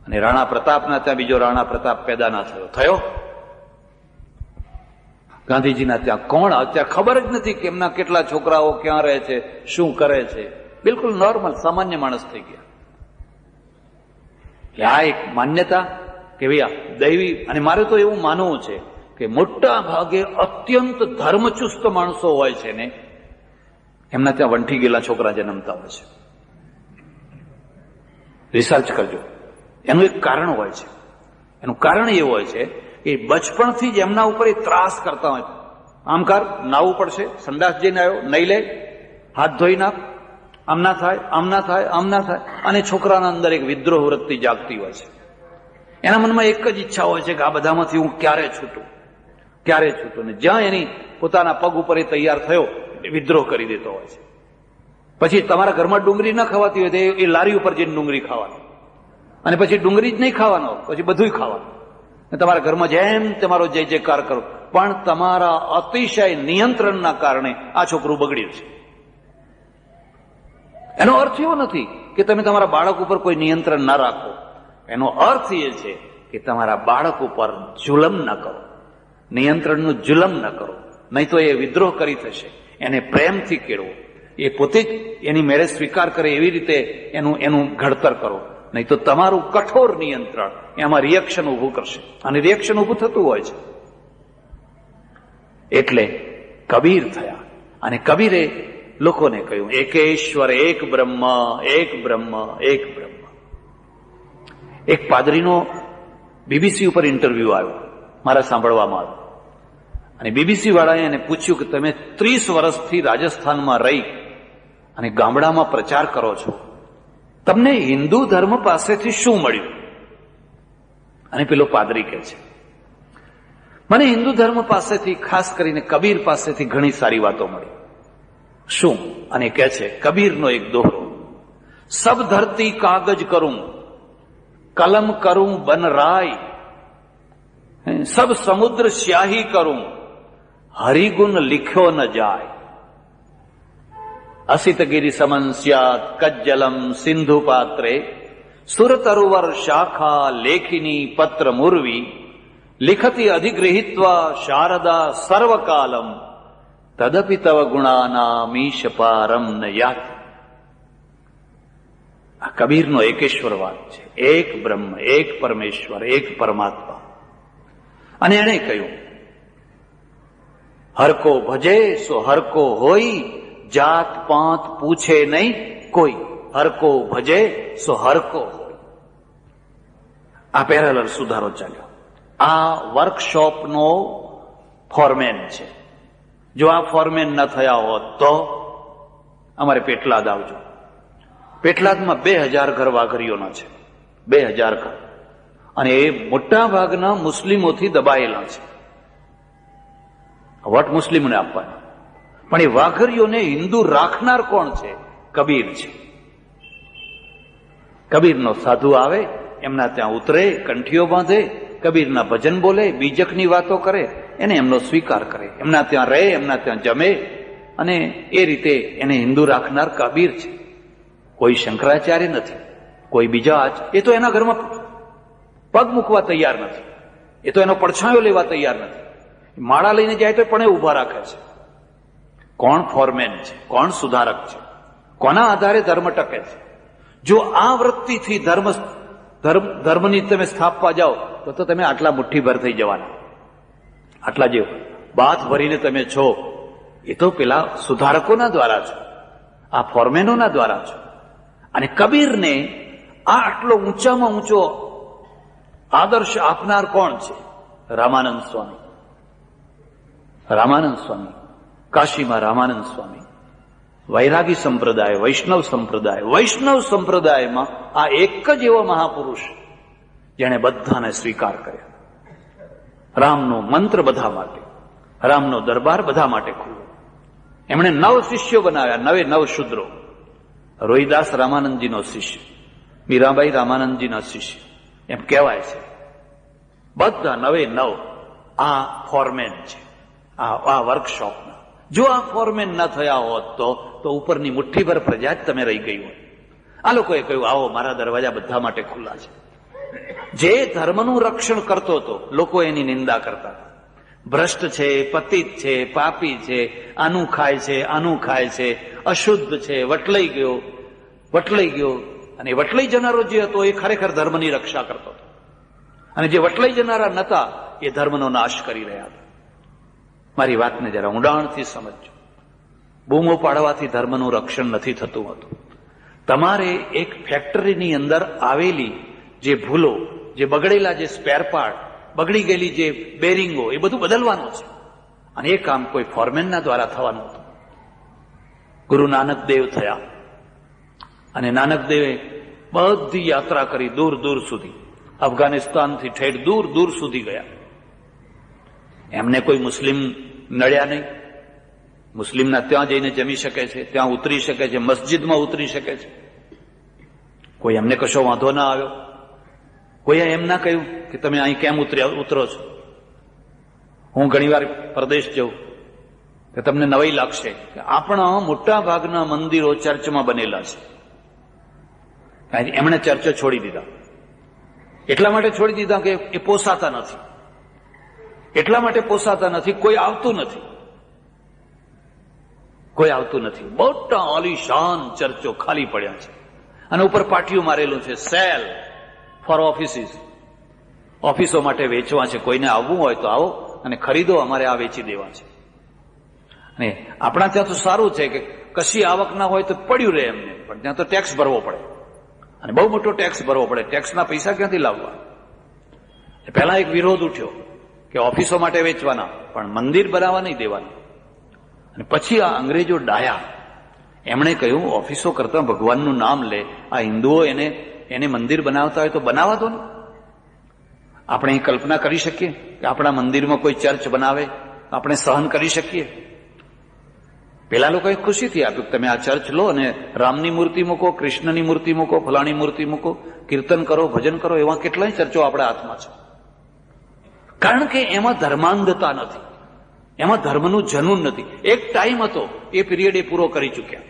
અને રાણા પ્રતાપના ત્યાં બીજો રાણા પ્રતાપ પેદા ના થયો? ગાંધીજીના ત્યાં કોણ? ત્યાં ખબર જ નથી કે એમના કેટલા છોકરાઓ ક્યાં રહે છે, શું કરે છે. બિલકુલ નોર્મલ સામાન્ય માણસ થઈ ગયા. એટલે આ એક માન્યતા કે ભાઈ દૈવી. અને મારે તો એવું માનવું છે કે મોટા ભાગે અત્યંત ધર્મચુસ્ત માણસો હોય છે ને, એમના ત્યાં વંઠી ગયેલા છોકરા જન્મતા હોય છે. રિસર્ચ કરજો. એનું એક કારણ હોય છે. એનું કારણ એવું હોય છે કે બચપણથી જ એમના ઉપર એ ત્રાસ કરતા હોય. આમ કર, નાવું પડશે, સંડાસ જઈને આવ્યો, નહીં લે, હાથ ધોઈ નાખ, આમ ના થાય, આમ ના થાય, આમ ના થાય. અને છોકરાના અંદર એક વિદ્રોહ વૃત્તિ જાગતી હોય છે. એના મનમાં એક જ ઈચ્છા હોય છે કે આ બધામાંથી હું ક્યારે છૂટું, ક્યારે છૂટું. ને જ્યાં એની પોતાના પગ ઉપર એ તૈયાર થયો વિદ્રોહ કરી દેતો હોય છે. પછી તમારા ઘરમાં ડુંગળી ન ખવાતી હોય તો એ લારી ઉપર જઈને ડુંગળી ખાવાની, અને પછી ડુંગળી જ નહીં ખાવાનો, પછી બધું ખાવાનું. તમારા ઘરમાં જેમ તમારો જય જયકાર કરો, પણ તમારા અતિશય નિયંત્રણના કારણે આ છોકરું બગડ્યું છે. એનો અર્થ એવો નથી કે તમે તમારા બાળક ઉપર કોઈ નિયંત્રણ ના રાખો. એનો અર્થ એ છે કે તમારા બાળક ઉપર જુલમ ન કરો, નિયંત્રણનું જુલમ ન કરો, નહીં તો એ વિદ્રોહ કરી થશે. એને પ્રેમથી કેળવો, એ પોતે જ એની મેરેજ સ્વીકાર કરે એવી રીતે એનું ઘડતર કરો, નહીં તો તમારું કઠોર નિયંત્રણ એમાં રિએક્શન ઉભું કરશે. અને રિએક્શન ઉભું થતું હોય છે. એટલે કબીર થયા, અને કબીરે લોકોને કહ્યું એકેશ્વર, એક બ્રહ્મ, એક બ્રહ્મ, એક બ્રહ્મ. એક પાદરીનો બીબીસી ઉપર ઇન્ટરવ્યુ આવ્યો, મારા સાંભળવામાં આવ્યો. અને બીબીસી વાળાએ એને પૂછ્યું કે તમે 30 વર્ષથી રાજસ્થાનમાં રહી અને ગામડામાં પ્રચાર કરો છો, તમને હિન્દુ ધર્મ પાસેથી શું મળ્યું? અને પેલો પાદરી કહે છે, મને હિન્દુ ધર્મ પાસેથી, ખાસ કરીને કબીર પાસેથી ઘણી સારી વાતો મળી. શું? અને કહે છે કબીરનો એક દોહરો, સબ ધરતી કાગજ કરું, કલમ કરું બન રાય, સબ સમુદ્ર સ્યાહી કરું, હરિગુણ લિખ્યો ન જાય. અસિતગીરી સમન્સ્યાત કજ્જલમ સિંધુ પાત્રે, સુરતરુવર શાખા લેખિની પત્ર મુર્વી, લિખતી અધિગૃહિત્વા શારદા સર્વકાલમ, તદપિ તવ ગુણાનામીશ પારમ ન યાત. આ કબીરનો એકેશ્વરવાદ છે. એક બ્રહ્મ, એક પરમેશ્વર, એક પરમાત્મા. અને એણે કહ્યું હરકો ભજે સો હરકો હોય, જાત પાંત પૂછે નહીં કોઈ, હરકો ભજે સો હરકો હોય. આ પેરેલલ સુધારો ચાલ્યો. આ વર્કશોપનો ફોરમેન છે. જો આ ફોરમેન ન થયા હોત તો અમારે પેટલાદ આવજો. પેટલાદમાં 2000 ઘર વાઘરીઓના છે, 2000 ઘર. અને એ મોટા ભાગના મુસ્લિમોથી દબાયેલા છે. વટ મુસ્લિમને આપવાના. પણ એ વાઘરીઓને હિન્દુ રાખનાર કોણ છે? કબીર છે. કબીરનો સાધુ આવે, એમના ત્યાં ઉતરે, કંઠીઓ બાંધે, કબીરના ભજન બોલે, બીજકની વાતો કરે, એને એમનો સ્વીકાર કરે, એમના ત્યાં રહે, એમના ત્યાં જમે, અને એ રીતે એને હિન્દુ રાખનાર કબીર છે. કોઈ શંકરાચાર્ય નથી, કોઈ બીજા જ. એ તો એના ઘરમાં પગ મૂકવા તૈયાર નથી, એ તો એનો પડછાયો લેવા તૈયાર નથી. માળા લઈને જાય તો પણ એ ઉભા રાખે છે. કોણ ફોરમેન છે? કોણ સુધારક છે? કોના આધારે ધર્મ ટકે છે? જો આ વૃત્તિથી ધર્મની તમે સ્થાપવા જાઓ તો તમે આટલા મુઠ્ઠીભર થઈ જવાના. આટલા જે બાથ ભરીને તમે છો એ તો પેલા સુધારકોના દ્વારા છો, આ ફોરમેનોના દ્વારા છો. અને કબીરને આ આટલો ઊંચામાં ઊંચો આદર્શ આપનાર કોણ છે? રામાનંદ સ્વામી. રામાનંદ સ્વામી, કાશીમાં રામાનંદ સ્વામી. વૈરાગી સંપ્રદાય, વૈષ્ણવ સંપ્રદાય. વૈષ્ણવ સંપ્રદાયમાં આ એક જ એવો મહાપુરુષ જેણે બધાને સ્વીકાર કર્યા. રામનો મંત્ર બધા માટે, રામનો દરબાર બધા માટે ખુલ્લો. એમણે 9 શિષ્યો બનાવ્યા, 9 શૂદ્રો. રોહિદાસ રામાનંદજીનો શિષ્ય, મીરાબાઈ રામાનંદજીનો શિષ્ય, એમ કહેવાય છે. બધા 9 આ ફોરમેન છે, આ વર્કશોપના. જો આ ફોરમેન ન થયા હોત તો ઉપરની મુઠ્ઠીભર પ્રજા જ તમે રહી ગઈ હોય. આ લોકોએ કહ્યું આવો, મારા દરવાજા બધા માટે ખુલ્લા છે, જે ધર્મનું રક્ષણ કરતો હતો લોકો એની નિંદા કરતા હતા. ભ્રષ્ટ છે, પતિત છે, પાપી છે, આનું ખાય છે, આનું ખાય છે, અશુદ્ધ છે, વટલાઈ ગયો. અને વટલાઈ જનારો જે હતો એ ખરેખર ધર્મની રક્ષા કરતો હતો, અને જે વટલાઈ જનારા નતા એ ધર્મનો નાશ કરી રહ્યા હતા. મારી વાતને જરા ઊંડાણથી સમજજો. બૂમો પાડવાથી ધર્મનું રક્ષણ નથી થતું હતું. તમારે એક ફેક્ટરીની અંદર આવેલી જે ભૂલો, જે બગડેલા જે સ્પેર પાર્ટ, બગડી ગયેલી જે બેરિંગો, એ બધું બદલવાનું છે. અને એ કામ કોઈ ફોરમેનના દ્વારા થવાનું હતું. ગુરુ નાનક દેવ થયા, અને નાનક દેવે બધી યાત્રા કરી દૂર દૂર સુધી, અફઘાનિસ્તાનથી ઠેઠ દૂર દૂર સુધી ગયા. એમને કોઈ મુસ્લિમ નડ્યા નહીં. મુસ્લિમના ત્યાં જઈને જમી શકે છે, ત્યાં ઉતરી શકે છે, મસ્જિદમાં ઉતરી શકે છે. કોઈ એમને કશો વાંધો ના આવ્યો. કોઈએ એમ ના કહ્યું કે તમે અહીં કેમ ઉતરો છો. હું ઘણીવાર પરદેશ જઉં કે તમને નવાઈ લાગશે કે આપણા મોટા ભાગના મંદિરો ચર્ચમાં બનેલા છે. એમણે ચર્ચો છોડી દીધા. એટલા માટે છોડી દીધા કે એ પોસાતા નથી. એટલા માટે પોસાતા નથી, કોઈ આવતું નથી. મોટા આલીશાન ચર્ચો ખાલી પડ્યા છે, અને ઉપર પાટિયું મારેલું છે, સેલ ફોર ઓફિસીસ. ઓફિસો માટે વેચવા છે. કોઈને આવવું હોય તો આવો અને ખરીદો, અમારે આ વેચી દેવા છે. અને આપણા ત્યાં તો સારું છે કે કશી આવક ના હોય તો પડ્યું રહે એમને, પણ ત્યાં તો ટેક્સ ભરવો પડે, અને બહુ મોટો ટેક્સ ભરવો પડે. ટેક્સના પૈસા ક્યાંથી લાવવા? પહેલા એક વિરોધ ઉઠ્યો કે ઓફિસો માટે વેચવાના, પણ મંદિર બનાવવા નહીં દેવાના. અને પછી આ અંગ્રેજો ડાયા, એમણે કહ્યું ઓફિસો કરતા ભગવાનનું નામ લે. આ હિન્દુઓ એને મંદિર બનાવતા હોય તો બનાવવા દો ને. આપણે એ કલ્પના કરી શકીએ કે આપણા મંદિરમાં કોઈ ચર્ચ બનાવે? આપણે સહન કરી શકીએ? પેલા લોકોએ ખુશીથી આપ્યું, તમે આ ચર્ચ લો અને રામની મૂર્તિ મૂકો, કૃષ્ણની મૂર્તિ મૂકો, ફલાણી મૂર્તિ મૂકો, કીર્તન કરો, ભજન કરો. એવા કેટલાય ચર્ચો આપણા હાથમાં છે. કારણ કે એમાં ધર્માંધતા નથી, એમાં ધર્મનું જનૂન નથી. એક ટાઈમ હતો, એ પીરિયડ એ પૂરો કરી ચૂક્યા.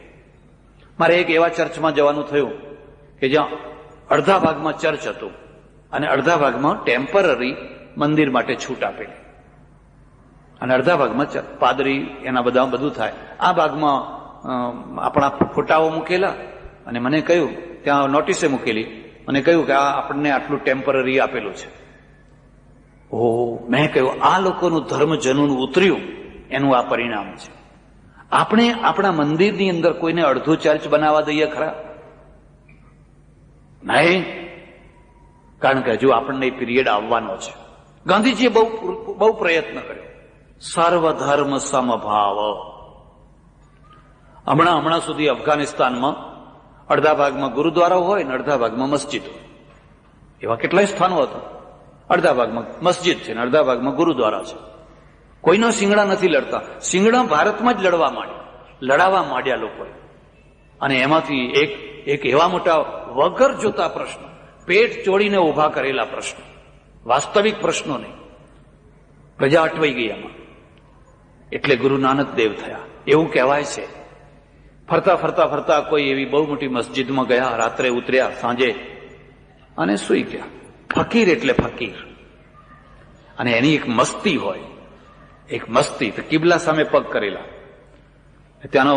મારે એક એવા ચર્ચમાં જવાનું થયું કે જ્યાં અડધા ભાગમાં ચર્ચ હતું અને અડધા ભાગમાં ટેમ્પરરી મંદિર માટે છૂટ આપેલી, અને અડધા ભાગમાં પાદરી એના બધા બધું થાય. આ ભાગમાં આપણા ફોટાઓ મૂકેલા, અને મને કહ્યું, ત્યાં નોટિસે મૂકેલી, મને કહ્યું કે આ આપણને આટલું ટેમ્પરરી આપેલું છે. મેં કહ્યું આ લોકોનું ધર્મ જનૂન ઉતર્યું, એનું આ પરિણામ છે. આપણે આપણા મંદિરની અંદર કોઈને અડધું ચર્ચ બનાવવા દઈએ ખરા? નહીં, કારણ કે હજુ આપણને એ પીરિયડ આવવાનો છે. ગાંધીજીએ બહુ પ્રયત્ન કર્યો, સર્વધર્મ સમભાવ. હમણાં સુધી અફઘાનિસ્તાનમાં અડધા ભાગમાં ગુરુદ્વારાઓ હોય ને અડધા ભાગમાં મસ્જિદ હોય. એવા કેટલાય સ્થાનો હતા. અડધા ભાગમાં મસ્જિદ છે ને અડધા ભાગમાં ગુરુદ્વારા છે. કોઈનો શિંગડા નથી લડતા. શિંગડા ભારતમાં જ લડાવવા માંડ્યા લોકોએ. અને એમાંથી એક એવા મોટા વગર જોતા પ્રશ્નો, પેટ ચોડીને ઉભા કરેલા પ્રશ્નો, વાસ્તવિક પ્રશ્નો નહીં. પ્રજા અટવાઈ ગઈ એમાં. એટલે ગુરુ નાનક દેવ થયા. એવું કહેવાય છે. ફરતા કોઈ એવી બહુ મોટી મસ્જિદમાં ગયા, રાત્રે ઉતર્યા, સાંજે, અને સુઈ ગયા. ફકીર એટલે ફકીર. અને એની એક મસ્તી હોય, એક મસ્તી. તો કિબલા સામે પગ કરેલા. ત્યાંનો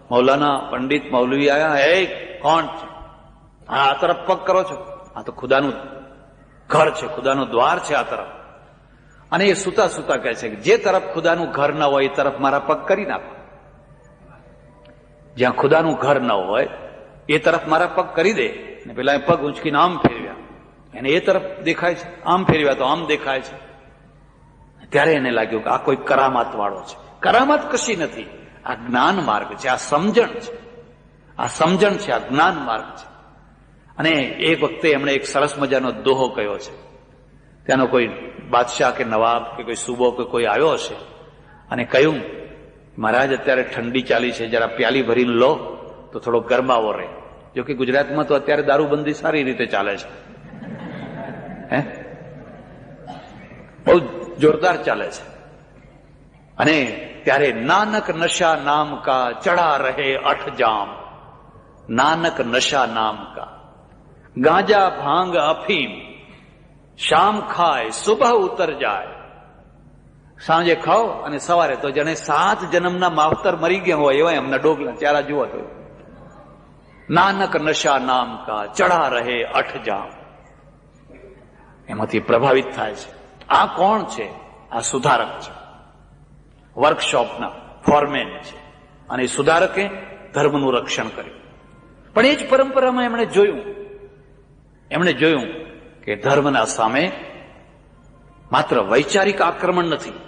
મૌલાના પંડિત મૌલવી આવ્યા, હે કોણ છે? આ તરફ પગ કરો છો? આ તો ખુદાનું ઘર છે, ખુદાનું દ્વાર છે આ તરફ. અને એ સુતા કહે છે કે જે તરફ ખુદાનું ઘર ન હોય એ તરફ મારા પગ કરી નાખો. જ્યાં ખુદાનું ઘર ન હોય એ તરફ મારા પગ કરી દે. અને પેલા એ પગ ઊંચકીને આમ ફેરવ્યા, એને એ તરફ દેખાય છે, આમ ફેરવ્યા તો આમ દેખાય છે. ત્યારે એને લાગ્યું કે આ કોઈ કરામાત વાળો છે. કરામાત કશી નથી, આ જ્ઞાન માર્ગ છે, આ સમજણ છે, આ જ્ઞાન માર્ગ છે. અને એ વખતે એમણે એક સરસ મજાનો દોહો કયો છે. ત્યાંનો કોઈ બાદશાહ કે નવાબ કે કોઈ સુબો કે કોઈ આવ્યો હશે અને કહ્યું, મહારાજ અત્યારે ઠંડી ચાલી છે, જરા પ્યાલી ભરીને લો તો થોડો ગરમાવો રહે. જો કે ગુજરાતમાં તો અત્યારે દારૂબંધી સારી રીતે ચાલે છે, બહુ જોરદાર ચાલે છે. અને ત્યારે નાનક નશા નામ કા ચડા રહે અઠ જામ. નાનક નશા નામ કા, ગાંજા ભાંગ અફીમ શામ ખાય સુબહ ઉતર જાય. સાંજે ખાઓ અને સવારે તો જાણે 7 જન્મના માવતર મરી ગયા હોય એવા એમના ડોગલા ચારા જુઓ તો. નાનક નશા નામ કા ચઢા રહે 8 જામ. એમાંથી પ્રભાવિત થાય છે. આ કોણ છે? આ સુધારક છે, વર્કશોપના ફોરમેન છે. અને સુધારકે ધર્મનું રક્ષણ કર્યું. પણ એ જ પરંપરામાં એમણે જોયું કે ધર્મના સામે માત્ર વૈચારિક આક્રમણ નથી.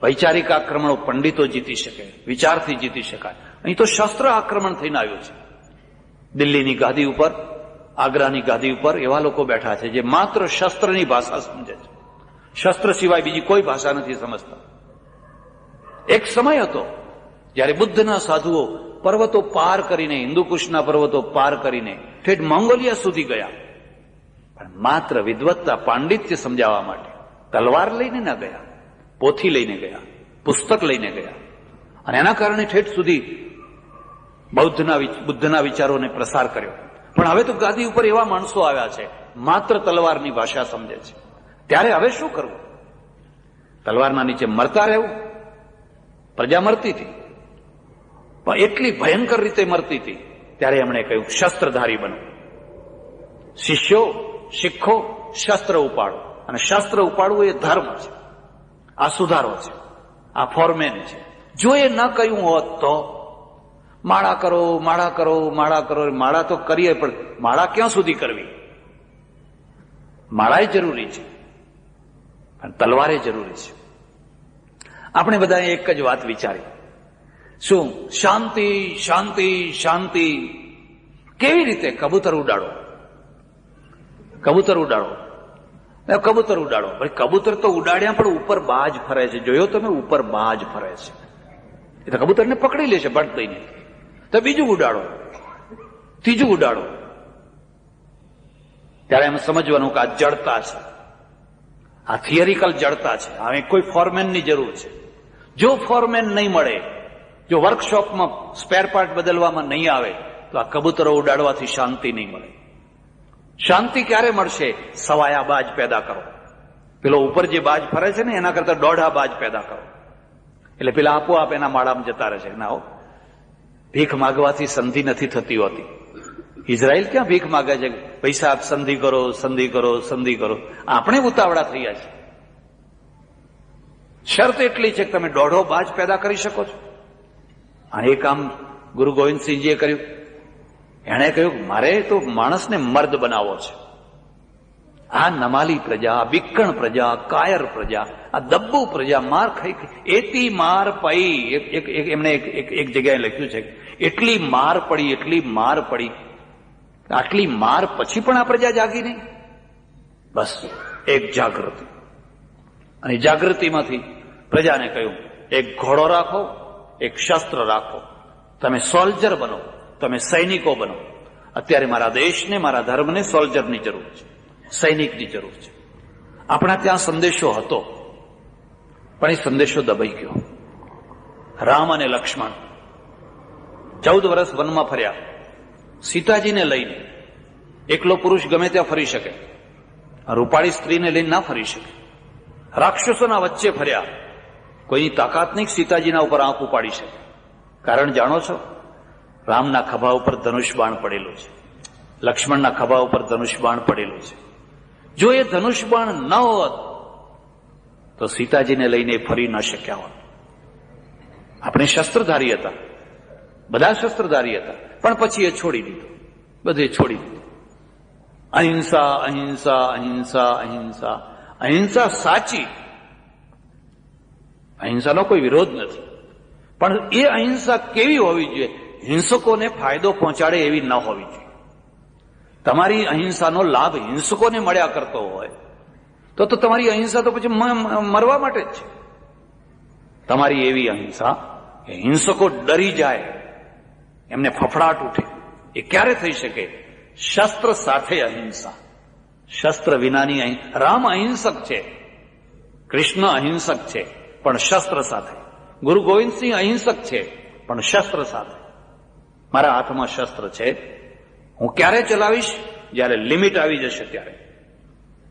વૈચારિક આક્રમણો પંડિતો જીતી શકે, વિચારથી જીતી શકાય. અહીં તો શસ્ત્ર આક્રમણ થઈને આવ્યું છે. દિલ્હીની ગાદી ઉપર, આગ્રાની ગાદી ઉપર એવા લોકો બેઠા છે જે માત્ર શસ્ત્રની ભાષા સમજે છે. શસ્ત્ર સિવાય બીજી કોઈ ભાષા નથી સમજતા. એક સમય હતો જ્યારે બુદ્ધના સાધુઓ પર્વતો પાર કરીને, હિન્દુકુશના પર્વતો પાર કરીને ઠેઠ મંગોલિયા સુધી ગયા. પણ માત્ર વિદ્વત્તા, પાંડિત્ય સમજાવવા માટે. તલવાર લઈને ના ગયા, પોથી લઈને ગયા, પુસ્તક લઈને ગયા. અને એના કારણે ઠેઠ સુધી બુદ્ધના વિચારોને પ્રસાર કર્યો. પણ હવે તો ગાદી ઉપર એવા માણસો આવ્યા છે માત્ર તલવારની ભાષા સમજે છે. ત્યારે હવે શું કરવું? તલવારના નીચે મરતા રહેવું? પ્રજા મરતી હતી, પણ એટલી ભયંકર રીતે મરતી હતી. ત્યારે એમણે કહ્યું શસ્ત્રધારી બનો. શિષ્યો, શીખો, શસ્ત્ર ઉપાડો. અને શસ્ત્ર ઉપાડવું એ ધર્મ છે. આ સુધારો છે, આ ફોરમેન છે. જો એ ન કહ્યું હોત તો માળા કરો, માળા કરો, માળા કરો. માળા તો કરીએ, પણ માળા ક્યાં સુધી કરવી? માળાએ જરૂરી છે, પણ તલવારે જરૂરી છે. આપણે બધાએ એક જ વાત વિચારી, શું શાંતિ, શાંતિ, શાંતિ. કેવી રીતે? કબૂતર ઉડાડો, કબૂતર ઉડાડો, કબૂતર ઉડાડો. ભાઈ કબૂતર તો ઉડાડ્યા, પણ ઉપર બાજ ફરે છે. જોયો તમે? ઉપર બાજ ફરે છે. એ તો કબૂતરને પકડી લેશે બટ દઈને. તો બીજું ઉડાડો, ત્રીજું ઉડાડો. ત્યારે એમ સમજવાનું કે આ જડતા છે, આ થિયરિકલ જડતા છે. હવે કોઈ ફોરમેનની જરૂર છે. જો ફોરમેન નહીં મળે, જો વર્કશોપમાં સ્પેર પાર્ટ બદલવામાં નહીં આવે, તો આ કબૂતરો ઉડાડવાથી શાંતિ નહીં મળે. શાંતિ ક્યારે મળશે? સવાયા બાજ પેદા કરો. પેલો ઉપર જે બાજ ફરે છે ને એના કરતા 1.5 બાજ પેદા કરો. એટલે પેલા આપોઆપ એના માળામાં જતા રહે છે. ના, ભીખ માગવાથી સંધિ નથી થતી હોતી. ઇઝરાયલ ક્યાં ભીખ માગે છે? પૈસા આપ, સંધિ કરો, સંધિ કરો, સંધિ કરો. આપણે ઉતાવળા થયા છે. શરત એટલી છે કે તમે 1.5 બાજ પેદા કરી શકો છો. અને એ કામ ગુરુ ગોવિંદસિંહજીએ કર્યું. એણે કહ્યું મારે તો માણસને મર્દ બનાવવો છે. આ નમાલી પ્રજા, આ બીકણ પ્રજા, કાયર પ્રજા, આ દબ્બુ પ્રજા માર ખાઈ એતી માર પડી. એમણે એક જગ્યાએ લખ્યું છે, એટલી માર પડી, એટલી માર પડી. આટલી માર પછી પણ આ પ્રજા જાગી નહીં. બસ એક જાગૃતિ. અને જાગૃતિમાંથી પ્રજાને કહ્યું એક ઘોડો રાખો, એક શસ્ત્ર રાખો. તમે સોલ્જર બનો, તમે સૈનિકો બનો. અત્યારે મારા દેશને, મારા ધર્મને સોલ્જરની જરૂર છે, સૈનિકની જરૂર છે. આપણા ત્યાં સંદેશો હતો, પણ એ સંદેશો દબાઈ ગયો. રામ અને લક્ષ્મણ 14 વર્ષ વનમાં ફર્યા. સીતાજીને લઈને એકલો પુરુષ ગમે ત્યાં ફરી શકે, રૂપાળી સ્ત્રીને લઈને ના ફરી શકે. રાક્ષસોના વચ્ચે ફર્યા. કોઈની તાકાત નહીં સીતાજીના ઉપર આંખ ઉપાડી શકે. કારણ જાણો છો? રામના ખભા ઉપર ધનુષ બાણ પડેલું છે, લક્ષ્મણના ખભા ઉપર ધનુષ બાણ પડેલું છે. જો એ ધનુષ બાણ ન હોત તો સીતાજીને લઈને ફરી ન શક્યા હોત. આપણે શસ્ત્રધારી હતા, બધા શસ્ત્રધારી હતા, પણ પછી એ છોડી દીધું, બધે છોડી દીધું. અહિંસા, અહિંસા, અહિંસા, અહિંસા. અહિંસા સાચી, અહિંસાનો કોઈ વિરોધ નથી, પણ એ અહિંસા કેવી હોવી જોઈએ? હિંસકોને ફાયદો પહોંચાડે એવી ન હોવી જોઈએ. તમારી અહિંસાનો લાભ હિંસકોને મળ્યા કરતો હોય તો તમારી અહિંસા તો પછી મરવા માટે જ છે. તમારી એવી અહિંસા કે હિંસકો ડરી જાય, એમને ફફડાટ ઉઠે. એ ક્યારે થઈ શકે? શસ્ત્ર સાથે અહિંસા, શસ્ત્ર વિનાની. રામ અહિંસક છે, કૃષ્ણ અહિંસક છે, પણ શસ્ત્ર સાથે. ગુરુ ગોવિંદસિંહ અહિંસક છે, પણ શસ્ત્ર સાથે. મારા હાથમાં શસ્ત્ર છે, હું ક્યારે ચલાવીશ? જ્યારે લિમિટ આવી જશે ત્યારે.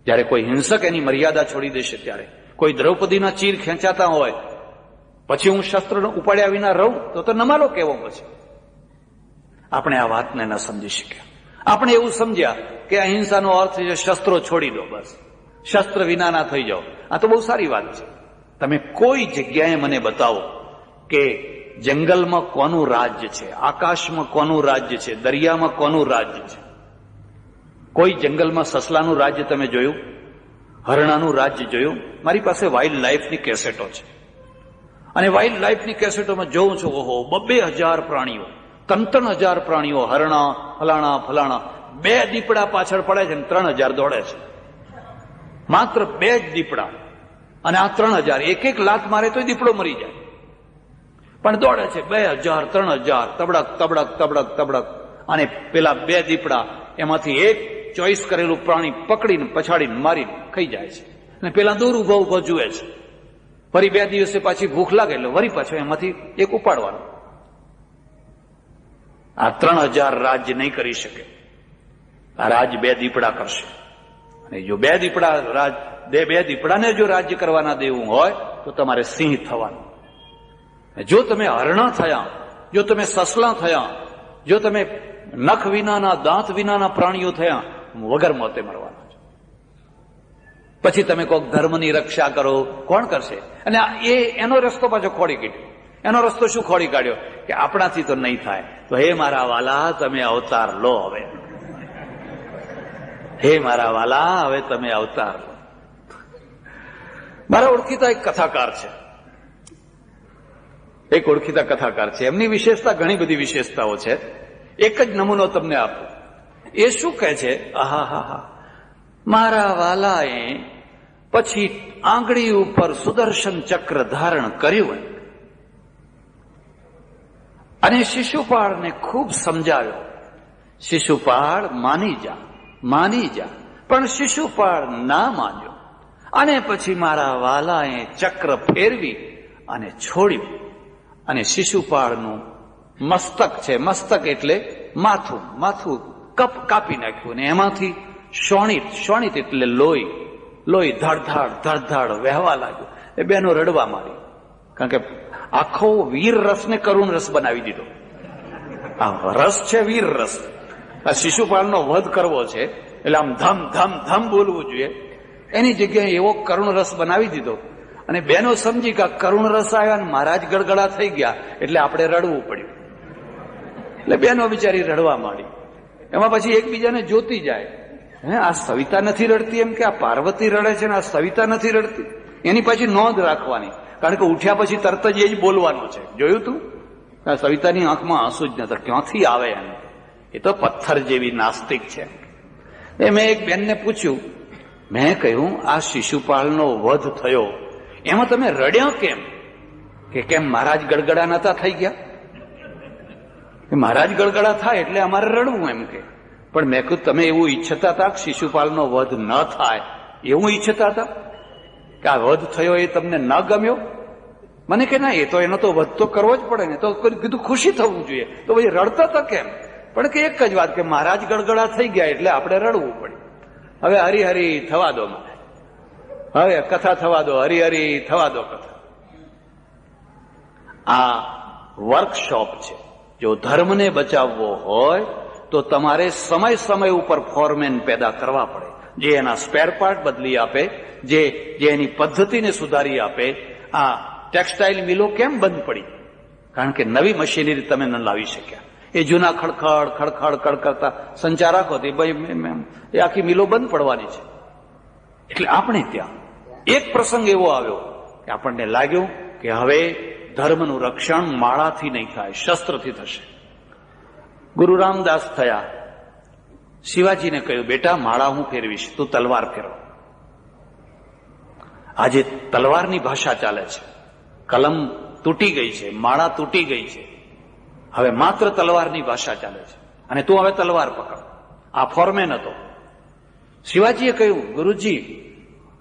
જ્યારે કોઈ હિંસક એની મર્યાદા છોડી દેશે ત્યારે, કોઈ દ્રૌપદીના ચીર ખેંચાતા હોય પછી હું શસ્ત્ર ઉપાડ્યા વિના રહું તો નમાલો કેવો પછી? આપણે આ વાતને ન સમજી શક્યા. આપણે એવું સમજ્યા કે અહિંસાનો અર્થ છે શસ્ત્રો છોડી દો, બસ શસ્ત્ર વિનાના થઈ જાઓ. આ તો બહુ સારી વાત છે. તમે કોઈ જગ્યાએ મને બતાવો કે જંગલમાં કોનું રાજ્ય છે, આકાશમાં કોનું રાજ્ય છે, દરિયામાં કોનું રાજ્ય છે? કોઈ જંગલમાં સસલાનું રાજ્ય તમે જોયું? હરણાનું રાજ્ય જોયું? મારી પાસે વાઇલ્ડ લાઈફની કેસેટો છે અને વાઇલ્ડ લાઈફની કેસેટોમાં જોઉં છું, ઓહો 2,000 પ્રાણીઓ, 3,000 પ્રાણીઓ, હરણા ફલાણા ફલાણા, 2 દીપડા પાછળ પડે છે અને 3,000 દોડે છે. માત્ર 2 જ દીપડા અને આ 3,000, એક લાત મારે તો દીપડો મરી જાય, પણ દોડે છે 2,000 3,000, તબડક તબડક તબડક તબડક. અને પેલા 2 દીપડા એમાંથી એક ચોઈસ કરેલું પ્રાણી પકડીને પછાડીને મારીને ખાઈ જાય છે અને પેલા દૂર ઉભો ઉભો જુએ છે. ફરી 2 દિવસે પાછી ભૂખ લાગે એટલે વળી પાછો એમાંથી એક ઉપાડવાનો. આ 3,000 રાજ્ય નહીં કરી શકે. આ રાજ 2 દીપડા કરશે. અને જો 2 દીપડા રાજ 2 દીપડાને જો રાજ્ય કરવાના દેવું હોય તો તમારે સિંહ થવાનું. જો તમે હરણા થયા, જો તમે સસલા થયા, જો તમે નખ વિનાના દાંત વિનાના પ્રાણીઓ થયા, વગર મોતે મરવાના છે. પછી તમે કોઈક ધર્મની રક્ષા કરો, કોણ કરશે? અને એનો રસ્તો પાછો ખોડી કાઢ્યો. એનો રસ્તો શું ખોડી કાઢ્યો? કે આપણાથી તો નહીં થાય, તો હે મારા વાલા તમે અવતાર લો હવે. હે મારા વાલા હવે તમે અવતાર લો. મારા ઓળખીતા એક કથાકાર છે, એક ઓળખીતા કથાકાર છે. એમની વિશેષતા ઘણી બધી વિશેષતાઓ છે. એક જ નમૂનો તમને આપું. એ શું કહે છે? આહા, મારા વાલાએ પછી આંગળી ઉપર સુદર્શન ચક્ર ધારણ કર્યું અને શિશુપાળને ખૂબ સમજાવ્યો. શિશુપાળ માની જા, માની જા. પણ શિશુપાળ ના માન્યો અને પછી મારા વાલાએ ચક્ર ફેરવી અને છોડ્યું અને શિશુપાળનું મસ્તક છે, મસ્તક એટલે માથું, માથું કાપી નાખ્યું અને એમાંથી શોણિત એટલે લોહી ધડધડ ધડધડ વહેવા લાગ્યું. એ બેનો રડવા માંડી, કારણ કે આખો વીર રસને કરુણ રસ બનાવી દીધો. આ રસ છે વીર રસ. આ શિશુપાળનો વધ કરવો છે એટલે આમ ધમ ધમ ધમ બોલવું જોઈએ, એની જગ્યાએ એવો કરુણ રસ બનાવી દીધો. અને બેનો સમજી કે કરુણ રસ આવ્યા ને મહારાજ ગળગળા થઈ ગયા એટલે આપણે રડવું પડ્યું. એટલે બેનો બિચારી રડવા માંડી. એમાં પછી એકબીજાને જોતી જાય, હે આ સવિતા નથી રડતી એમ કે આ પાર્વતી રડે છે ને આ સવિતા નથી રડતી. એની પછી નોંધ રાખવાની, કારણ કે ઉઠ્યા પછી તરત જ એ જ બોલવાનું છે. જોયું તું? આ સવિતાની આંખમાં આંસુ જ નતા, ક્યાંથી આવે એમ? એ તો પથ્થર જેવી નાસ્તિક છે. મેં એક બેનને પૂછ્યું, મેં કહ્યું આ શિશુપાળનો વધ થયો એમાં તમે રડ્યા કેમ? કે કેમ મહારાજ ગળગળા નતા થઈ ગયા? મહારાજ ગળગળા થાય એટલે અમારે રડવું એમ કે. પણ મેં કહ્યું તમે એવું ઈચ્છતા હતા કે શિશુપાલનો વધ ન થાય, એવું ઈચ્છતા હતા કે આ વધ થયો એ તમને ન ગમ્યો? મને કે ના, એ તો એનો તો વધ તો કરવો જ પડે ને. તો કીધું ખુશી થવું જોઈએ. તો પછી રડતા હતા કેમ? પણ કે એક જ વાત કે મહારાજ ગળગળા થઈ ગયા એટલે આપણે રડવું પડે. હવે હરિહરી થવા દો, હવે કથા થવા દો, હરિહરી થવા દો કથા. આ વર્કશોપ છે. જો ધર્મને બચાવવો હોય તો તમારે સમય ઉપર ફોરમેન પેદા કરવા પડે, જે એના સ્પેર પાર્ટ બદલી આપે, જે એની પદ્ધતિને સુધારી આપે. આ ટેક્સટાઇલ મિલો કેમ બંધ પડી? કારણ કે નવી મશીનરી તમે ન લાવી શક્યા. એ જૂના ખડખડ કરતા સંચાર રાખો તો એ આખી મિલો બંધ પડવાની છે. એટલે આપણે ત્યાં એક પ્રસંગ એવો આવ્યો કે આપણને લાગ્યું કે હવે ધર્મનું રક્ષણ માળાથી નહીં થાય, શસ્ત્રથી થશે. ગુરુ રામદાસ થયા, શિવાજીને કહ્યું બેટા માળા હું ફેરવીશ, તું તલવાર ફેરવ. આજે તલવારની ભાષા ચાલે છે. કલમ તૂટી ગઈ છે, માળા તૂટી ગઈ છે, હવે માત્ર તલવારની ભાષા ચાલે છે અને તું હવે તલવાર પકડ. આ ફોરમેન હતો. શિવાજીએ કહ્યું ગુરુજી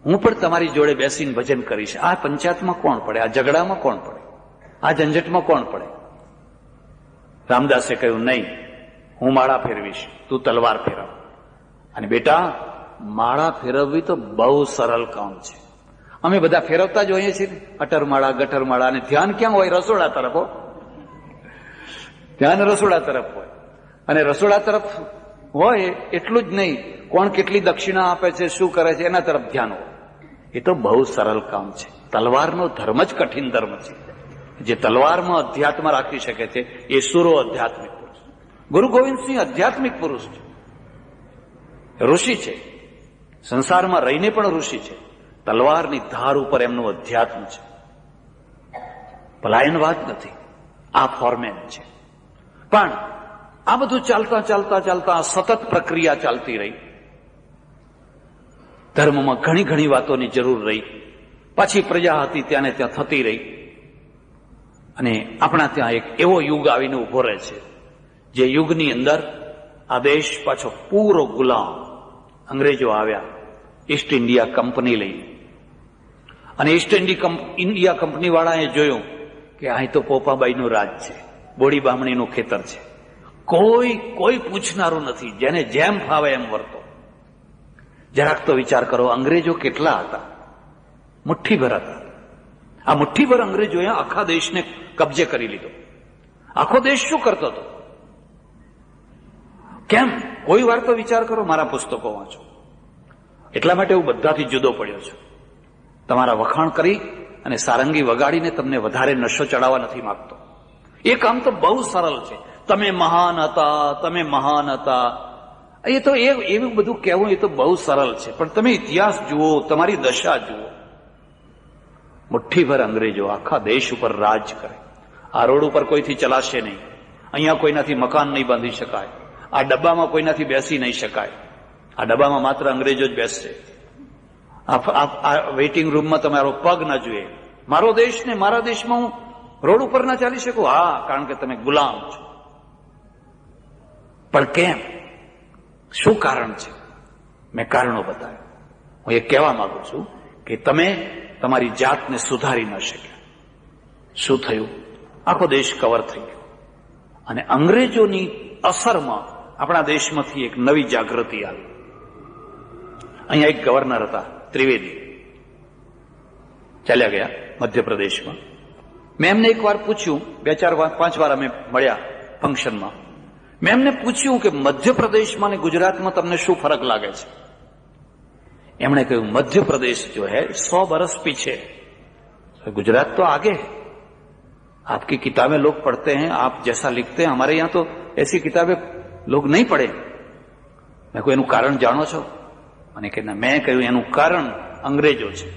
હું પણ તમારી જોડે બેસીને ભજન કરીશ. આ પંચાયતમાં કોણ પડે? આ ઝઘડામાં કોણ પડે? આ ઝંઝટમાં કોણ પડે? રામદાસે કહ્યું નહીં, હું માળા ફેરવીશ, તું તલવાર ફેરવ. અને બેટા માળા ફેરવવી તો બહુ સરળ કામ છે. અમે બધા ફેરવતા જ હોઈએ છીએ, અટરમાળા ગટરમાળા. અને ધ્યાન ક્યાં હોય? રસોડા તરફ હો. ધ્યાન રસોડા તરફ હોય. અને રસોડા તરફ હોય એટલું જ નહીં, કોણ કેટલી દક્ષિણા આપે છે, શું કરે છે, એના તરફ ધ્યાન હોય. એ તો બહુ સરળ કામ છે. તલવારનો ધર્મ જ કઠિન ધર્મ છે. જે તલવારમાં અધ્યાત્મ રાખી શકે છે એ સુરો આધ્યાત્મિક પુરુષ. ગુરુ ગોવિંદસિંહ આધ્યાત્મિક પુરુષ છે, ઋષિ છે. સંસારમાં રહીને પણ ઋષિ છે. તલવારની ધાર ઉપર એમનું અધ્યાત્મ છે. પલાયનવાદ નથી, આ ફોર્મેન છે. પણ આ બધું ચાલતા ચાલતા ચાલતા સતત પ્રક્રિયા ચાલતી રહી. ધર્મમાં ઘણી ઘણી વાતોની જરૂર રહી. પાછી પ્રજા હતી ત્યાં ને ત્યાં થતી રહી. અને આપણા ત્યાં એક એવો યુગ આવીને ઉભો રહે છે, જે યુગની અંદર આ દેશ પાછો પૂરો ગુલામ. અંગ્રેજો આવ્યા ઈસ્ટ ઇન્ડિયા કંપની લઈ, અને ઈસ્ટ ઇન્ડિયા કંપની વાળાએ જોયું કે અહીં તો પોપાબાઈનું રાજ છે, બોડી બામણીનું ખેતર છે, કોઈ પૂછનારું નથી, જેને જેમ ફાવે એમ વર્તો. જરાક તો વિચાર કરો, અંગ્રેજો કેટલા હતા? મુઠ્ઠીભર હતા. આ મુઠ્ઠીભર અંગ્રેજોએ આખા દેશને કબજે કરી લીધો. આખો દેશ શું કરતો હતો? કેમ? કોઈ વાર તો વિચાર કરો. મારા પુસ્તકો વાંચો. એટલા માટે હું બધાથી જુદો પડ્યો છું. તમારા વખાણ કરી અને સારંગી વગાડીને તમને વધારે નશો ચડાવવા નથી માંગતો. એ કામ તો બહુ સરળ છે. તમે મહાન હતા, તમે મહાન હતા, એ તો એવું બધું કહેવું એ તો બહુ સરળ છે. પણ તમે ઇતિહાસ જુઓ, તમારી દશા જુઓ. મુઠ્ઠીભર અંગ્રેજો આખા દેશ ઉપર રાજ કરે. આ રોડ ઉપર કોઈથી ચલાશે નહીં, અહીંયા કોઈનાથી મકાન નહીં બાંધી શકાય, આ ડબ્બામાં કોઈનાથી બેસી નહીં શકાય, આ ડબ્બામાં માત્ર અંગ્રેજો જ બેસશે, આ વેઇટિંગ રૂમમાં તમારો પગ ના જોઈએ. મારો દેશ ને મારા દેશમાં હું રોડ ઉપર ના ચાલી શકું? હા, કારણ કે તમે ગુલામ છો. પણ કેમ? શું કારણ છે? મેં કારણો બતાવ્યા. હું એ કહેવા માંગુ છું કે તમે તમારી જાતને સુધારી ન શક્યા. શું થયું? આખો દેશ કવર થઈ ગયો. અને અંગ્રેજોની અસરમાં આપણા દેશમાંથી એક નવી જાગૃતિ આવી. અહીંયા એક ગવર્નર હતા, ત્રિવેદી, ચાલ્યા ગયા મધ્યપ્રદેશમાં. મેં એમને એક વાર પૂછ્યું, 4-5 વાર અમે મળ્યા ફંક્શનમાં. મેં એમને પૂછ્યું કે મધ્યપ્રદેશમાં ને ગુજરાતમાં તમને શું ફરક લાગે છે? એમણે કહ્યું, मध्य प्रदेश जो है 100 बरस पीछे, गुजरात तो आगे है. आपकी किताबें लोग पढ़ते हैं, आप जैसा लिखते हैं, हमारे यहाँ तो ऐसी किताबें लोग नहीं पढ़े. मैं कोई एનું કારણ જાણો છો? મને કે ના. મેં કહ્યું, એનું કારણ અંગ્રેજો છે.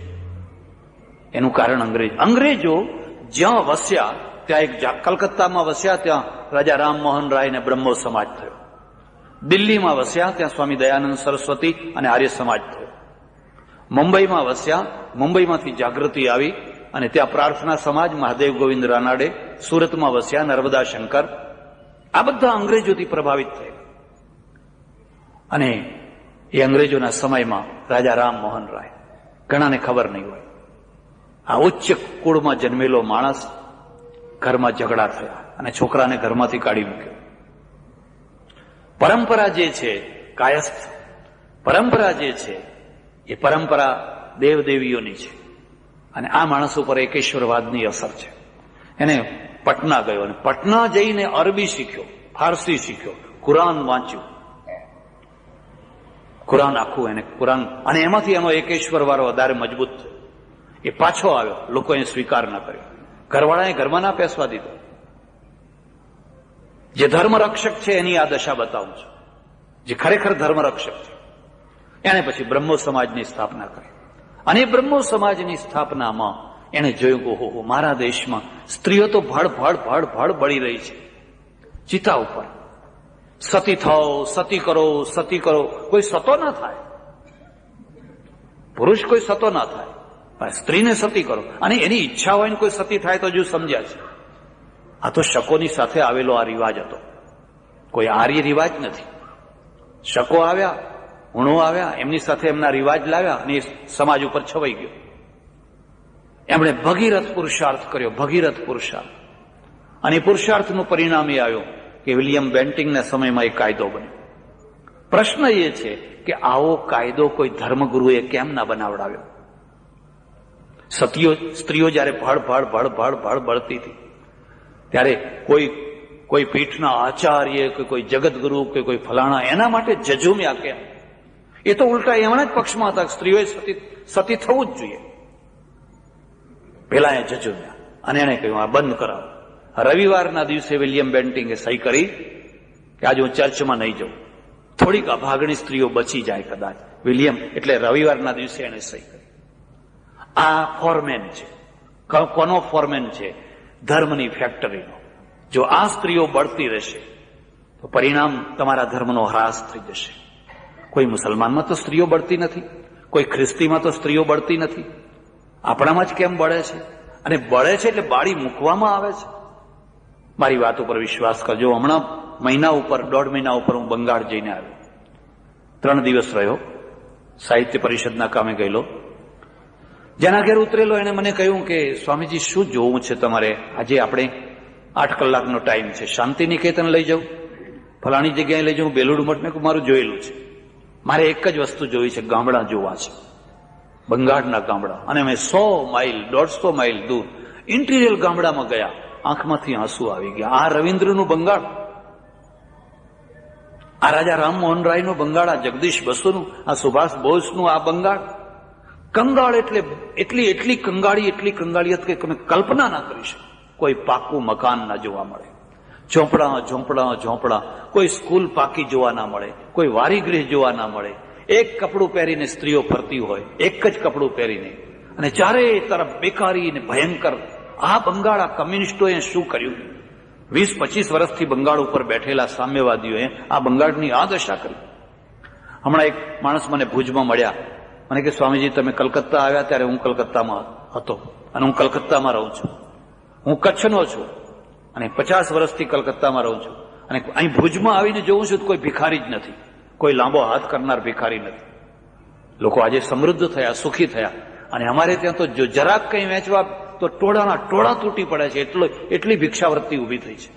એનું કારણ અંગ્રેજો જ્યાં વસ્યા ત્યાં એક કલકત્તામાં વસ્યા, ત્યાં રાજા રામમોહન રાય ને બ્રહ્મો સમાજ થયો. દિલ્હીમાં વસ્યા, ત્યાં સ્વામી દયાનંદ સરસ્વતી અને આર્ય સમાજ થયો. મુંબઈમાં વસ્યા, મુંબઈમાંથી જાગૃતિ આવી અને ત્યાં પ્રાર્થના સમાજ, મહાદેવ ગોવિંદ રાનાડે. સુરતમાં વસ્યા, નર્મદા શંકર. આ બધા અંગ્રેજોથી પ્રભાવિત થયા. અને એ અંગ્રેજોના સમયમાં રાજા રામમોહન રાય, ઘણાને ખબર નહીં હોય, આ ઉચ્ચ કુળમાં જન્મેલો માણસ, ઘરમાં ઝઘડા થયા અને છોકરાને ઘરમાંથી કાઢી મૂક્યો. પરંપરા જે છે, કાયસ્થ પરંપરા જે છે, એ પરંપરા દેવદેવીઓની છે. અને આ માણસ ઉપર એકેશ્વરવાદની અસર છે. એને પટના ગયો અને પટના જઈને અરબી શીખ્યો, ફારસી શીખ્યો, કુરાન વાંચ્યું. કુરાન આખું એને કુરાન, અને એમાંથી એનો એકેશ્વર વાળો વધારે મજબૂત થયો. એ પાછો આવ્યો, લોકોએ સ્વીકાર ન કર્યો, ઘરવાળાએ ઘરમાં ના પેસવા દીધો. જે ધર્મ રક્ષક છે એની આ દશા બતાવું છું, જે ખરેખર ધર્મ રક્ષક છે. એને પછી બ્રહ્મો સમાજની સ્થાપના કરી. અને બ્રહ્મો સમાજની સ્થાપનામાં એને જોયું કે ઓહો, મારા દેશમાં સ્ત્રીઓ તો ભડ બળી રહી છે ચિતા ઉપર. સતી થાઓ, સતી કરો, સતી કરો. કોઈ સતો ના થાય, પુરુષ કોઈ સતો ના થાય, પણ સ્ત્રીને સતી કરો. અને એની ઈચ્છા હોય ને કોઈ સતી થાય તો હજુ સમજ્યા છે. આ તો શકોની સાથે આવેલો આ રિવાજ હતો, કોઈ આર્ય રિવાજ નથી. શકો આવ્યા, હુણો આવ્યા, એમની સાથે એમના રિવાજ લાવ્યા અને એ સમાજ ઉપર છવાઈ ગયો. એમણે ભગીરથ પુરુષાર્થ કર્યો, ભગીરથ પુરુષાર્થ. અને પુરુષાર્થનું પરિણામ એ આવ્યું કે વિલિયમ બેન્ટિંગના સમયમાં એક કાયદો બન્યો. પ્રશ્ન એ છે કે આવો કાયદો કોઈ ધર્મગુરુએ કેમ ના બનાવડાવ્યો. સ્ત્રીઓ જયારે ભળ બળતી હતી ત્યારે કોઈ પીઠના આચાર્ય કે કોઈ જગતગુરુ કે કોઈ ફલાણા એના માટે જજુમ્યા કેમ? એ તો ઉલટા એમના જ પક્ષમાં હતા. સ્ત્રીઓએ સતી થવું જ જોઈએ. પેલા એ જજુમ્યા અને એને કહ્યું આ બંધ કરાવો. રવિવારના દિવસે વિલિયમ બેન્ટિંગે સહી કરી કે આજે હું ચર્ચમાં નહીં જાઉં. થોડીક અભાગણી સ્ત્રીઓ બચી જાય કદાચ. વિલિયમ એટલે રવિવારના દિવસે એને સહી કરી. આ ફોરમેન છે. કોનો ફોરમેન છે? ધર્મની ફેક્ટરીનો. જો આ સ્ત્રીઓ બળતી રહેશે તો પરિણામ તમારા ધર્મનો હ્રાસ થઈ જશે. કોઈ મુસલમાનમાં તો સ્ત્રીઓ બળતી નથી, કોઈ ખ્રિસ્તીમાં તો સ્ત્રીઓ બળતી નથી. આપણામાં જ કેમ બળે છે? અને બળે છે એટલે બાળી મૂકવામાં આવે છે. મારી વાત ઉપર વિશ્વાસ કરજો. હમણાં દોઢ મહિના ઉપર હું બંગાળ જઈને આવ્યો. 3 દિવસ રહ્યો. સાહિત્ય પરિષદના કામે ગયેલો. જેના ઘેર ઉતરેલો એને મને કહ્યું કે સ્વામીજી શું જોવું છે તમારે? આજે આપણે 8 કલાકનો ટાઈમ છે. શાંતિ નિકેતન લઈ જાઉં, ફલાણી જગ્યાએ લઈ જાઉં, બેલુડ મઠ. મેં મારું જોયેલું છે. મારે એક જ વસ્તુ જોઈ છે, ગામડા જોવા છે, બંગાળના ગામડા. અને અમે 100 માઇલ 150 માઇલ દૂર ઇન્ટિરિયર ગામડામાં ગયા. આંખમાંથી આંસુ આવી ગયા. આ રવિન્દ્રનું બંગાળ, આ રાજા રામમોહન રાયનું બંગાળ, આ જગદીશ બસુનું, આ સુભાષ બોઝનું આ બંગાળ. કંગાળ એટલે એટલી કંગાળિયત કે તમે કલ્પના ના કરી શકો. કોઈ પાકું મકાન ના જોવા મળે, ઝોંપડા, કોઈ સ્કૂલ પાકી જોવા ના મળે, કોઈ વારીગૃહ જોવા ના મળે. એક કપડું પહેરીને સ્ત્રીઓ ફરતી હોય, એક જ કપડું પહેરીને, અને ચારે તરફ બેકારી ને ભયંકર. આ બંગાળ, આ કમ્યુનિસ્ટોએ શું કર્યું? 20-25 વર્ષથી બંગાળ ઉપર બેઠેલા સામ્યવાદીઓએ આ બંગાળની આ દશા કરી. હમણાં એક માણસ મને ભુજમાં મળ્યા. મને કે સ્વામીજી તમે કલકત્તા આવ્યા ત્યારે હું કલકત્તામાં હતો અને હું કલકત્તામાં રહું છું. હું કચ્છનો છું અને 50 વર્ષથી કલકત્તામાં રહું છું. અને અહીં ભુજમાં આવીને જોઉં છું તો કોઈ ભિખારી જ નથી, કોઈ લાંબો હાથ કરનાર ભિખારી નથી. લોકો આજે સમૃદ્ધ થયા, સુખી થયા. અને અમારે ત્યાં તો જો જરાક કંઈ વેચવા તો ટોળા તૂટી પડે છે. એટલી ભિક્ષાવૃત્તિ ઊભી થઈ છે.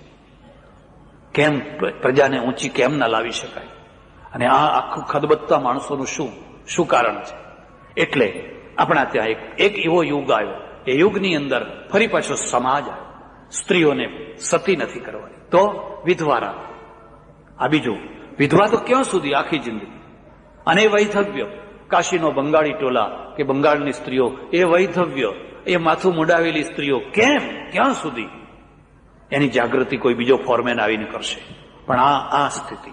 કેમ પ્રજાને ઊંચી કેમ ના લાવી શકાય? અને આ આખું ખદબદતા માણસોનું શું કારણ છે? એટલે આપણા ત્યાં એક એવો યુગ આવ્યો. એ યુગની અંદર ફરી પાછો સમાજ આવ્યો. સ્ત્રીઓને સતી નથી કરવાની, તો વિધવા રાખ. આ બીજું, વિધવા તો ક્યાં સુધી? આખી જિંદગી. અને વૈધવ્ય, કાશીનો બંગાળી ટોલા કે બંગાળની સ્ત્રીઓ, એ વૈધવ્ય, એ માથું મુડાવેલી સ્ત્રીઓ, કેમ? ક્યાં સુધી? એની જાગૃતિ કોઈ બીજો ફોરમેન આવીને કરશે. પણ આ સ્થિતિ,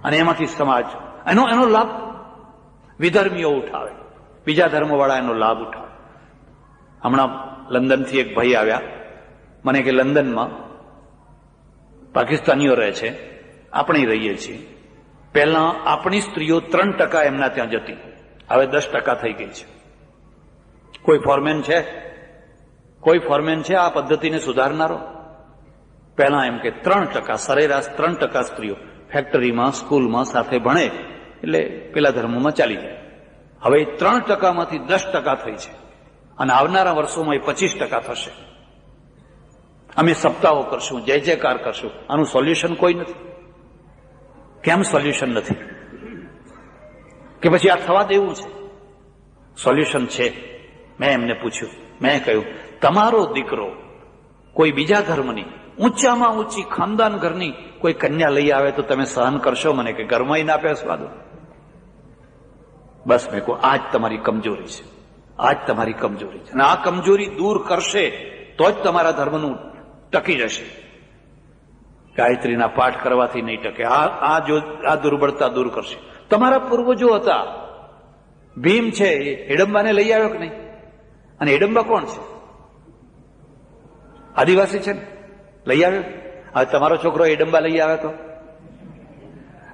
અને એમાંથી સમાજ એનો લાભ વિધર્મીઓ ઉઠાવે, બીજા ધર્મવાળા એનો લાભ ઉઠાવે. હમણાં લંડનથી એક ભાઈ આવ્યા. મને કે લંડનમાં પાકિસ્તાનીઓ રહે છે, આપણે રહીએ છીએ. પહેલા આપણી સ્ત્રીઓ 3% એમના ત્યાં જતી, હવે 10% થઈ ગઈ છે. કોઈ ફોરમેન છે આ પદ્ધતિને સુધારનારો? પહેલા એમ કે 3%, સરેરાશ 3% સ્ત્રીઓ ફેક્ટરીમાં, સ્કૂલમાં સાથે ભણે એટલે પેલા ધર્મોમાં ચાલી જાય. હવે 3%માંથી 10% થઈ છે અને આવનારા વર્ષોમાં એ 25% થશે. અમે સપ્તાહો કરશું, જય જયકાર કરશું. આનું સોલ્યુશન કોઈ નથી. કેમ સોલ્યુશન નથી? કે પછી આ થવા દેવું છે? સોલ્યુશન છે. મેં એમને પૂછ્યું, મેં કહ્યું તમારો દીકરો કોઈ બીજા ધર્મની ઊંચામાં ઊંચી ખાનદાન ઘરની કોઈ કન્યા લઈ આવે તો તમે સહન કરશો? મને કે ઘરમાં ના પેસવા દો. બસ મેં કહું આ જ તમારી કમજોરી છે, આ જ તમારી કમજોરી છે. અને આ કમજોરી દૂર કરશે તો જ તમારા ધર્મનું ટકી જશે. ગાયત્રીના પાઠ કરવાથી નહીં ટકે. આ દુર્બળતા દૂર કરશે. તમારા પૂર્વજો હતા. ભીમ છે એ હિડમ્બાને લઈ આવ્યો કે નહીં? અને હિડમ્બા કોણ છે? આદિવાસી છે ને, લઈ આવ્યો. હવે તમારો છોકરો હિડમ્બા લઈ આવે તો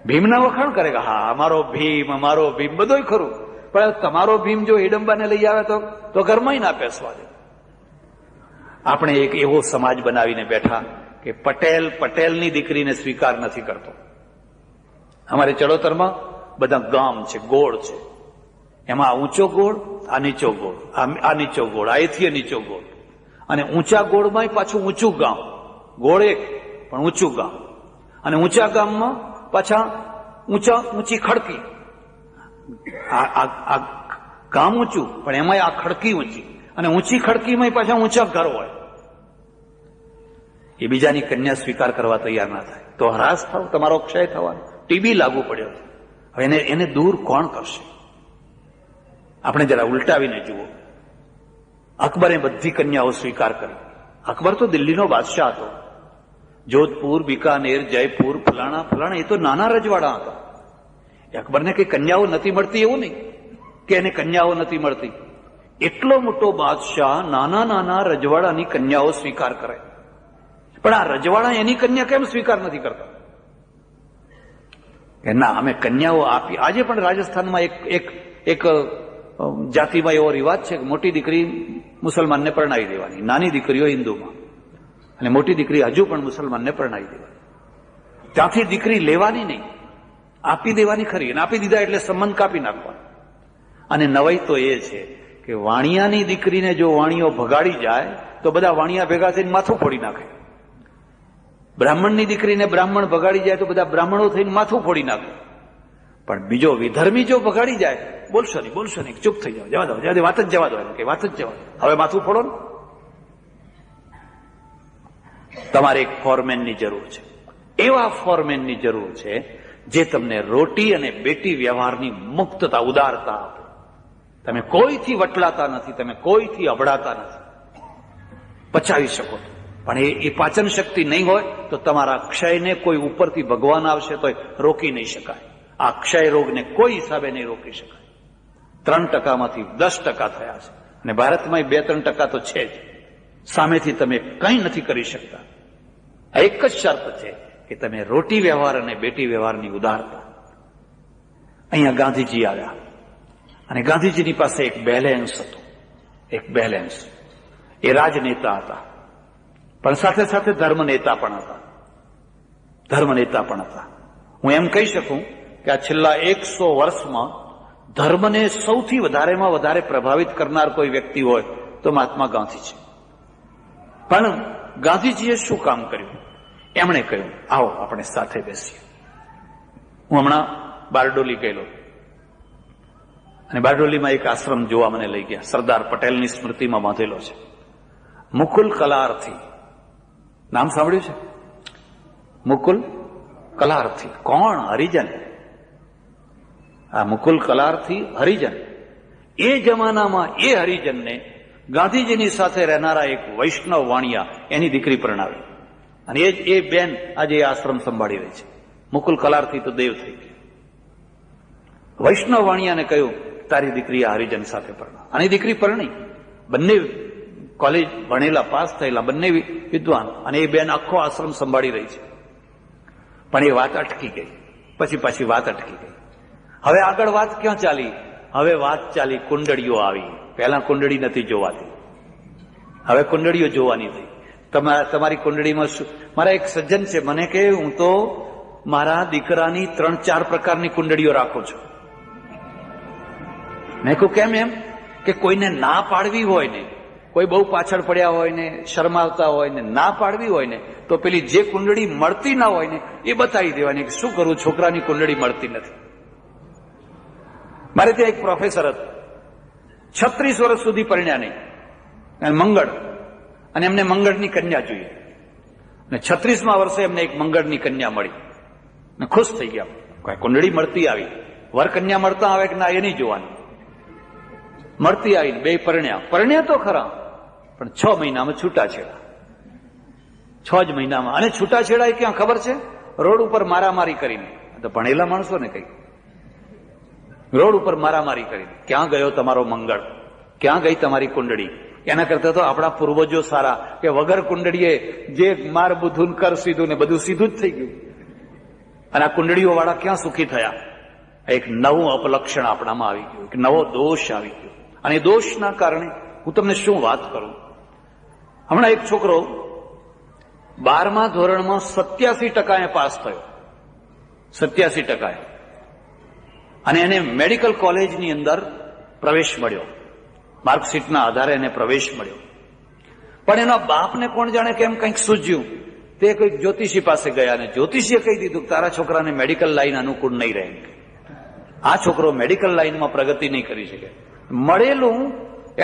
ભીમના વખાણ કરે કે હા અમારો ભીમ બધોય ખરું, પણ તમારો ભીમ જો હિડમ્બાને લઈ આવે તો ઘરમાં ના પેસવા દે. આપણે એક એવો સમાજ બનાવીને બેઠા કે પટેલની દીકરીને સ્વીકાર નથી કરતો. અમારે ચડોતરમાં બધા ગામ છે, ગોળ છે. એમાં આ ઊંચો ગોળ, આ નીચો ગોળ, આ નીચો ગોળ, આ એથી નીચો ગોળ. અને ઊંચા ગોળમાં પાછું ઊંચું ગામ. ગોળ એક પણ ઊંચું ગામ. અને ઊંચા ગામમાં પાછા ઊંચી ખડકી. આ ગામ ઊંચું, પણ એમાંય આ ખડકી ઊંચી, અને ઊંચી ખડકીમાં પાછા ઊંચા ઘર હોય. એ બીજાની કન્યા સ્વીકાર કરવા તૈયાર ના થાય તો હરાશ થાવ, તમારો ક્ષય થવાનો. ટીબી લાગુ પડ્યો છે. હવે એને દૂર કોણ કરશે? આપણે જરા ઉલટાવીને જુઓ. અકબરે બધી કન્યાઓ સ્વીકાર કરી. અકબર તો દિલ્હીનો બાદશાહ હતો. જોધપુર, બિકાનેર, જયપુર, ફલાણા ફલાણા, એ તો નાના રજવાડા હતા. અકબરને કઈ કન્યાઓ નથી મળતી એવું નહીં કે એને કન્યાઓ નથી મળતી. એટલો મોટો બાદશાહ નાના નાના રજવાડાની કન્યાઓ સ્વીકાર કરે, પણ આ રજવાડા એની કન્યા કેમ સ્વીકાર નથી કરતા? કે ના, અમે કન્યાઓ આપી. આજે પણ રાજસ્થાનમાં એક જાતિમાં એવો રિવાજ છે કે મોટી દીકરી મુસલમાનને પરણાવી દેવાની, નાની દીકરીઓ હિન્દુમાં, અને મોટી દીકરી હજુ પણ મુસલમાનને પરણાવી દેવાની. ત્યાંથી દીકરી લેવાની નહીં, આપી દેવાની ખરી, અને આપી દીધા એટલે સંબંધ કાપી નાખવાનો. અને નવાઈ તો એ છે કે વાણિયાની દીકરીને જો વાણિયો ભગાડી જાય તો બધા વાણિયા ભેગા થઈને માથું ફોડી નાખે. બ્રાહ્મણની દીકરીને બ્રાહ્મણ ભગાડી જાય તો બધા બ્રાહ્મણો થઈને માથું ફોડી નાખે. પણ બીજો વિધર્મી જો ભગાડી જાય, બોલશો નહીં, ચૂપ થઈ જાવ, જવા દો, વાત જ જવા દો, કે વાત જ જવા દો, હવે માથું ફોડો ને. તમારે એક ફોરમેનની જરૂર છે. એવા ફોરમેનની જરૂર છે જે તમને રોટી અને બેટી વ્યવહારની મુક્તતા, ઉદારતા આપે. તમે કોઈથી વટલાતા નથી, તમે કોઈથી અભડાતા નથી, પચાવી શકો. પણ એ પાચન શક્તિ નહીં હોય તો તમારા ક્ષયને કોઈ ઉપરથી ભગવાન આવશે તો રોકી નહીં શકાય. આ ક્ષય રોગને કોઈ હિસાબે નહીં રોકી શકાય. 3%માંથી 10% થયા છે, અને ભારતમાં 2-3% તો છે જ. સામેથી તમે કંઈ નથી કરી શકતા. આ એક જ શરત છે કે તમે રોટી વ્યવહાર અને બેટી વ્યવહારની ઉદારતા. અહીંયા ગાંધીજી આવ્યા, અને ગાંધીજીની પાસે એક બેલેન્સ હતું. એક બેલેન્સ. એ રાજનેતા હતા, પણ સાથે સાથે ધર્મનેતા પણ હતા. હું એમ કહી શકું કે આ છેલ્લા 100 વર્ષમાં ધર્મને સૌથી વધારેમાં વધારે પ્રભાવિત કરનાર કોઈ વ્યક્તિ હોય તો મહાત્મા ગાંધી છે. પણ ગાંધીજીએ શું કામ કર્યું? એમણે કહ્યું, આવો આપણે સાથે બેસીએ. હું હમણાં બારડોલી ગયેલો, અને બારડોલીમાં એક આશ્રમ જોવા મને લઈ ગયા. સરદાર પટેલની સ્મૃતિમાં બાંધેલો છે. મુકુલ કલાર્થી નામ સાંભળ્યું છે? મુકુલ કલાર્થી કોણ? હરિજન. આ મુકુલ કલાર્થી હરિજન. એ જમાનામાં એ હરિજનને ગાંધીજીની સાથે રહેનારા એક વૈષ્ણવ વાણિયા એની દીકરી પરણાવી, અને એ બેન આજે આશ્રમ સંભાળી રહી છે. મુકુલ કલાર્થી તો દેવ થઈ ગઈ. વૈષ્ણવ વાણિયાને કહ્યું, તારી દીકરી આ હરિજન સાથે પરણા. અને દીકરી પરણી. બંને કોલેજ ભણેલા, પાસ થયેલા, બંને વિદ્વાન, અને એ બેન આખો આશ્રમ સંભાળી રહી છે. પણ એ વાત અટકી ગઈ. પછી વાત અટકી ગઈ. હવે આગળ વાત ક્યાં ચાલી? હવે વાત ચાલી કુંડળીઓ આવી. પહેલા કુંડળી નથી જોવાતી, હવે કુંડળીઓ જોવાની થઈ. તમારી કુંડળીમાં શું? મારા એક સજ્જન છે, મને કે હું તો મારા દીકરાની 3-4 પ્રકારની કુંડળીઓ રાખું છું. મેં કહ્યું કેમ? એમ કે કોઈને ના પાડવી હોય ને, કોઈ બહુ પાછળ પડ્યા હોય ને, શરમાવતા હોય ને, ના પાડવી હોય ને, તો પેલી જે કુંડળી મળતી ના હોય ને એ બતાવી દેવાની કે શું કરું, છોકરાની કુંડળી મળતી નથી. મારે ત્યાં એક પ્રોફેસર હતા, 36 વર્ષ સુધી પરણ્યા નહીં, મંગળ, અને એમને મંગળની કન્યા જોઈએ, અને 36મા વર્ષે એમને એક મંગળની કન્યા મળી, ને ખુશ થઈ ગયા. કોઈ કુંડળી મળતી આવી. વર કન્યા મળતા આવે કે ના એ નહીં જોવાનું. મળતી આવીને બે પરણ્યા તો ખરા, પણ 6 મહિનામાં છૂટાછેડા. 6 જ મહિનામાં. અને છૂટાછેડા એ ક્યાં ખબર છે? રોડ ઉપર મારામારી કરીને. તો ભણેલા માણસો ને કઈ રોડ ઉપર મારામારી કરીને, ક્યાં ગયો તમારો મંગળ, ક્યાં ગઈ તમારી કુંડળી? એના કરતા તો આપણા પૂર્વજો સારા કે વગર કુંડળીએ જે માર બુધુન કર સીધું ને બધું સીધું જ થઈ ગયું. અને આ કુંડળીઓ વાળા ક્યાં સુખી થયા? એક નવું અપલક્ષણ આપણામાં આવી ગયું, એક નવો દોષ આવી ગયો. અને દોષના કારણે હું તમને શું વાત કરું. હમણાં એક છોકરો 12મા ધોરણમાં 87% પાસ થયો, 87%, અને એને મેડિકલ કોલેજની અંદર પ્રવેશ મળ્યો. માર્કશીટના આધારે એને પ્રવેશ મળ્યો. પણ એના બાપને કોણ જાણે કેમ કંઈક સૂઝ્યું. તે કોઈક જ્યોતિષી પાસે ગયા, અને જ્યોતિષીએ કહી દીધું તારા છોકરાને મેડિકલ લાઈન અનુકૂળ નહીં રહે. આ છોકરો મેડિકલ લાઈનમાં પ્રગતિ નહીં કરી શકે. મળેલું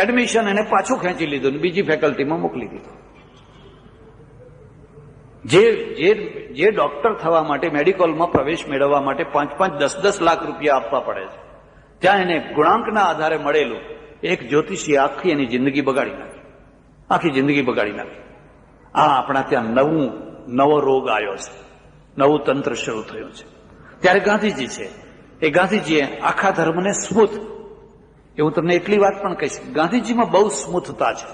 એડમિશન એને પાછું ખેંચી લીધું ને બીજી ફેકલ્ટીમાં મોકલી દીધું. જે ડોક્ટર થવા માટે મેડિકલમાં પ્રવેશ મેળવવા માટે 5-5, 10-10 લાખ રૂપિયા આપવા પડે છે, ત્યાં એને ગુણાંકના આધારે મળેલું એક જ્યોતિષીએ આખી એની જિંદગી બગાડી નાખી, આખી જિંદગી બગાડી નાખી. આ આપણા ત્યાં નવો રોગ આવ્યો છે, નવું તંત્ર શરૂ થયું છે. ત્યારે ગાંધીજી છે, એ ગાંધીજીએ આખા ધર્મને સ્મૂથ, એવું તમને એટલી વાત પણ કહીશ, ગાંધીજીમાં બહુ સ્મૂથતા છે.